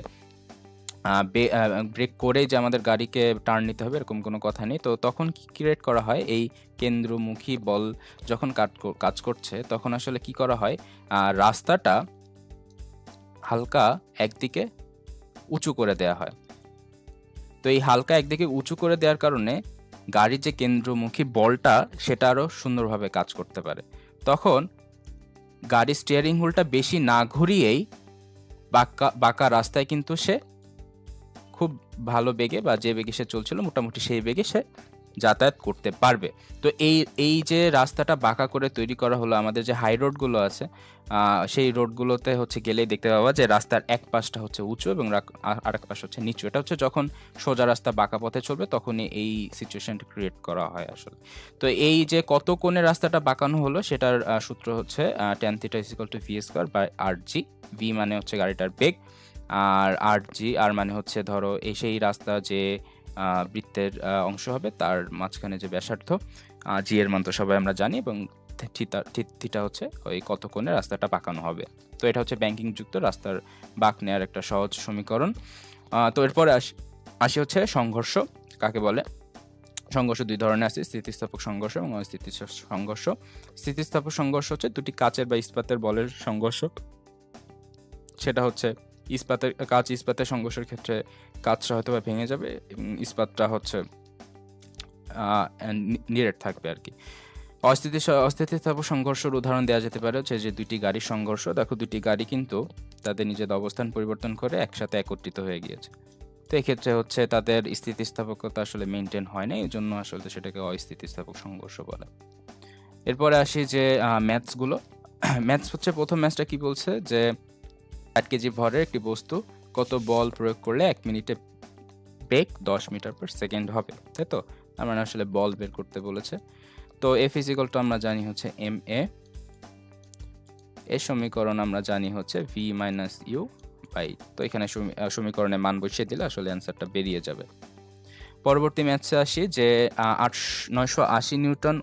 ব্রেক করে যে আমাদের গাড়িকে টার্ন নিতে হবে এরকম কোনো কথা নেই। তো তখন কি ক্রিয়েট করা হয়, এই কেন্দ্রমুখী বল যখন কাজ করছে তখন আসলে কি করা হয়, রাস্তাটা হালকা একদিকে উঁচু করে দেয়া হয়। তো এই হালকা একদিকে উঁচু করে দেওয়ার কারণে গাড়ির যে কেন্দ্রমুখী বলটা সেটা আরও সুন্দরভাবে কাজ করতে পারে। তখন গাড়ির স্টিয়ারিং হুইলটা বেশি না ঘুরিয়েই বাঁকা রাস্তায় কিন্তু সে খুব ভালো বেগে বা যে বেগে সে চলছিল মোটামুটি সেই বেগে সে যাতায়াত করতে পারবে। তো এই যে রাস্তাটা বাঁকা করে তৈরি করা হলো, আমাদের যে হাই রোডগুলো আছে সেই রোডগুলোতে হচ্ছে গেলেই দেখতে পাওয়া যে রাস্তার এক পাশটা হচ্ছে উঁচু এবং আর এক পাশ হচ্ছে নিচু। এটা হচ্ছে যখন সোজা রাস্তা বাঁকা পথে চলবে তখনই এই সিচুয়েশনটা ক্রিয়েট করা হয় আসলে। তো এই যে কত কোণে রাস্তাটা বাঁকানো হলো সেটার সূত্র হচ্ছে tan θ = v square by rg। v মানে হচ্ছে গাড়িটার বেগ, আর rg আর মানে হচ্ছে ধরো এই সেই রাস্তা যে বৃত্তের অংশ হবে তার মাঝখানে যে ব্যাসার্ধ, জি এর মান তো সবাই আমরা জানি, এবং থিটা হচ্ছে ওই কত কোণে রাস্তাটা বাঁকানো হবে। তো এটা হচ্ছে ব্যাংকিং যুক্ত রাস্তার বাঁক নেওয়ার একটা সহজ সমীকরণ। তো এরপরে আসি হচ্ছে সংঘর্ষ কাকে বলে। সংঘর্ষ দুই ধরনের আছে, স্থিতিস্থাপক সংঘর্ষ এবং অস্থিতিস্থাপক সংঘর্ষ। স্থিতিস্থাপক সংঘর্ষ হচ্ছে দুটি কাচের বা ইস্পাতের বলের সংঘর্ষ। সেটা হচ্ছে ইস্পাতের সংঘর্ষের ক্ষেত্রে কাচটা হয়তো বা ভেঙে যাবে এবং ইস্পাতটা হচ্ছে নিরেট থাকবে আর কি। অস্থিতিস্থাপক সংঘর্ষের উদাহরণ দেওয়া যেতে পারে হচ্ছে যে দুইটি গাড়ির সংঘর্ষ। দেখো দুইটি গাড়ি কিন্তু তাদের নিজেদের অবস্থান পরিবর্তন করে একসাথে একত্রিত হয়ে গিয়েছে। তো এক্ষেত্রে হচ্ছে তাদের স্থিতিস্থাপকতা আসলে মেনটেন হয় না, এই জন্য আসলে সেটাকে অস্থিতিস্থাপক সংঘর্ষ বলে। এরপরে আসি যে ম্যাথসগুলো। ম্যাথস হচ্ছে প্রথম ম্যাথসটা কি বলছে যে 8 কেজি ভরের একটি বস্তু কত বল প্রয়োগ করলে 1 মিনিটে বেগ 10 মিটার পার সেকেন্ড হবে, তাই তো? তার মানে আসলে বল বের করতে বলেছে। তো F = আমরা জানি হচ্ছে ma, এর সমীকরণ আমরা জানি হচ্ছে v - u বাই, তো এখানে সমীকরণে মান বসিয়ে দিলে আসলে অ্যান্সারটা বেরিয়ে যাবে। পরবর্তী ম্যাথসে আসি যে 980 নিউটন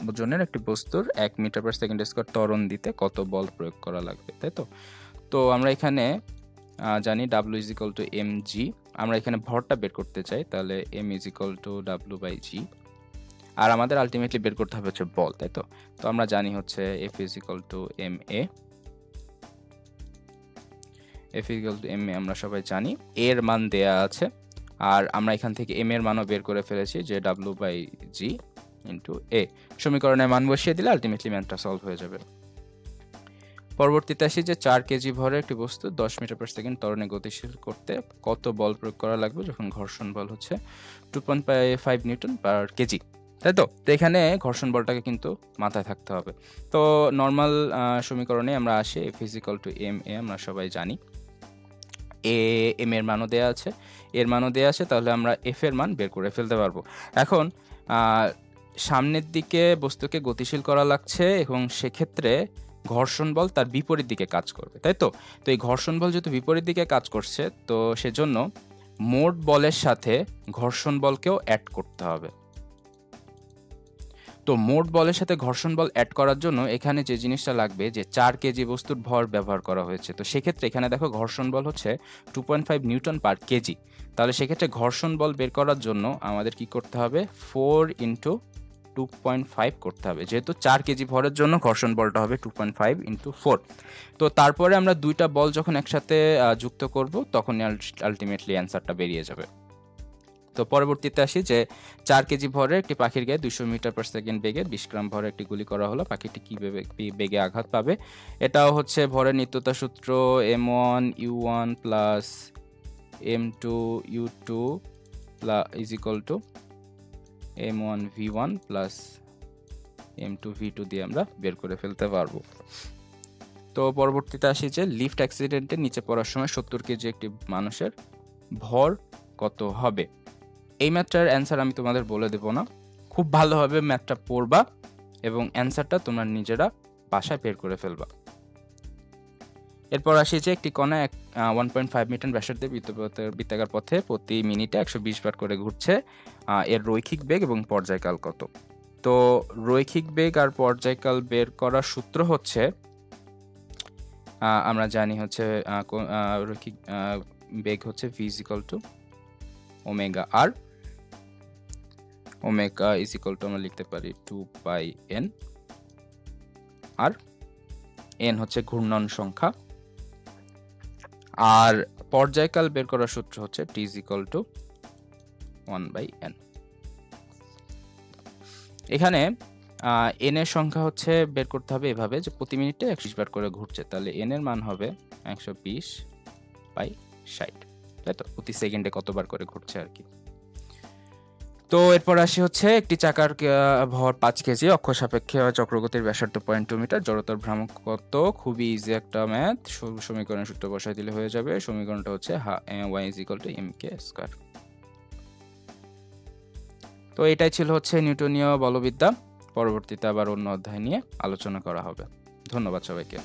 ওজনের একটি বস্তুর 1 মিটার পার সেকেন্ড স্কয়ার ত্বরণ দিতে কত বল প্রয়োগ করা লাগবে, তাই তো? তো আমরা এখানে জানি W = mg, আমরা এখানে ভরটা বের করতে চাই, তাহলে m = w/g, আর আমাদের আলটিমেটলি বের করতে হবে হচ্ছে বল, তাই তো? তো আমরা জানি হচ্ছে F = ma, F = ma আমরা সবাই জানি, এর মান দেয়া আছে, আর আমরা এখান থেকে m এর মানও বের করে ফেলেছি যে w/g * a, সমীকরণের মান বসিয়ে দিলে আলটিমেটলি ম্যাথটা সলভ হয়ে যাবে। পরবর্তীতে আসি যে 4 কেজি ভরের একটি বস্তু 10 মিটার পার সেকেন্ড ত্বরণে গতিশীল করতে কত বল প্রয়োগ করা লাগবে যখন ঘর্ষণ বল হচ্ছে 2.5 নিউটন পার কেজি, তাই তো? তো এখানে ঘর্ষণ বলটাকে কিন্তু মাথায় থাকতে হবে। তো নর্মাল সমীকরণে আমরা আসি F = ma, আমরা সবাই জানি m এর মানও দেয়া আছে, এর মানও দেয়া আছে, তাহলে আমরা f এর মান বের করে ফেলতে পারবো। এখন সামনের দিকে বস্তুকে গতিশীল করা লাগছে এবং সেক্ষেত্রে ঘর্ষণ বল তার বিপরীত দিকে কাজ করবে, তাই তো? তো এই ঘর্ষণ বল যেহেতু বিপরীত দিকে কাজ করছে, তো সেজন্য মোট বলের সাথে ঘর্ষণ বলকেও অ্যাড করতে হবে। তো মোট বলের সাথে ঘর্ষণ বল অ্যাড করার জন্য এখানে যে জিনিসটা লাগবে, যে 4 কেজি বস্তুর ভর ব্যবহার করা হয়েছে, তো সেক্ষেত্রে এখানে দেখো ঘর্ষণ বল হচ্ছে 2.5 নিউটন পার কেজি, তাহলে সেক্ষেত্রে ঘর্ষণ বল বের করার জন্য আমাদের কি করতে হবে, 4 × 2.5 করতে হবে, যেহেতু 4 কেজি ভরের জন্য ঘর্ষণ বলটা হবে 2.5 × 4। তো তারপরে আমরা দুইটা বল যখন একসাথে যুক্ত করব তখন আলটিমেটলি অ্যান্সারটা বেরিয়ে যাবে। তো পরবর্তীতে আসি যে 4 কেজি ভরের একটি পাখির গায়ে 200 মিটার পার সেকেন্ড বেগে 20 গ্রাম ভরের একটি গুলি করা হলো, পাখিটি কি বেগে আঘাত পাবে? এটাও হচ্ছে ভরের নিত্যতা সূত্র m1 u1 plus m2 u2 = m1 v1 plus m2 v2 দিয়ে আমরা বের করে ফেলতে পারবো। তো পরবর্তীতে আসি যে লিফট অ্যাক্সিডেন্টে নিচে পড়ার সময় 70 কেজি একটি মানুষের ভর কত হবে? এই ম্যাথটার অ্যান্সার আমি তোমাদের বলে দেব না, খুব ভালোভাবে ম্যাথটা পড়বা এবং অ্যান্সারটা তোমরা নিজেরা বাসায় বের করে ফেলবা। এরপর আসি যে একটি কণা 1.5 মিটার ব্যাসার্ধে বৃত্তাকার পথে প্রতি মিনিটে 120 বার করে ঘুরছে, এর রৈখিক বেগ এবং পর্যায়কাল কত? তো রৈখিক বেগ আর পর্যায়কাল বের করার সূত্র হচ্ছে, আমরা জানি হচ্ছে রৈখিক বেগ হচ্ছে v = ωr, ওমেগা = আমরা লিখতে পারি 2πn, আর n হচ্ছে ঘূর্ণন সংখ্যা, আর পর্যায়কাল বের করার সূত্র হচ্ছে t = 1/n। এখানে n এর সংখ্যা হচ্ছে বের করতে হবে এভাবে যে প্রতি মিনিটে 120 বার করে ঘুরছে, তাহলে n এর মান হবে 120/60, তাই তো? প্রতি সেকেন্ডে কতবার করে ঘুরছে আর কি। তো এরপর আসি হচ্ছে একটি চাকার ভর 5 কেজি, অক্ষ সাপেক্ষে চক্রগতির ব্যাসার্ধ 0.2 মিটার, জড়তার ভ্রামক কত? খুবই ইজি একটা ম্যাথ, সমীকরণের সূত্র বসাই দিলে হয়ে যাবে। সমীকরণটা হচ্ছে y = mk²। তো এটাই ছিল হচ্ছে নিউটনীয় বলবিদ্যা। পরবর্তীতে আবার অন্য অধ্যায় নিয়ে আলোচনা করা হবে। ধন্যবাদ সবাইকে।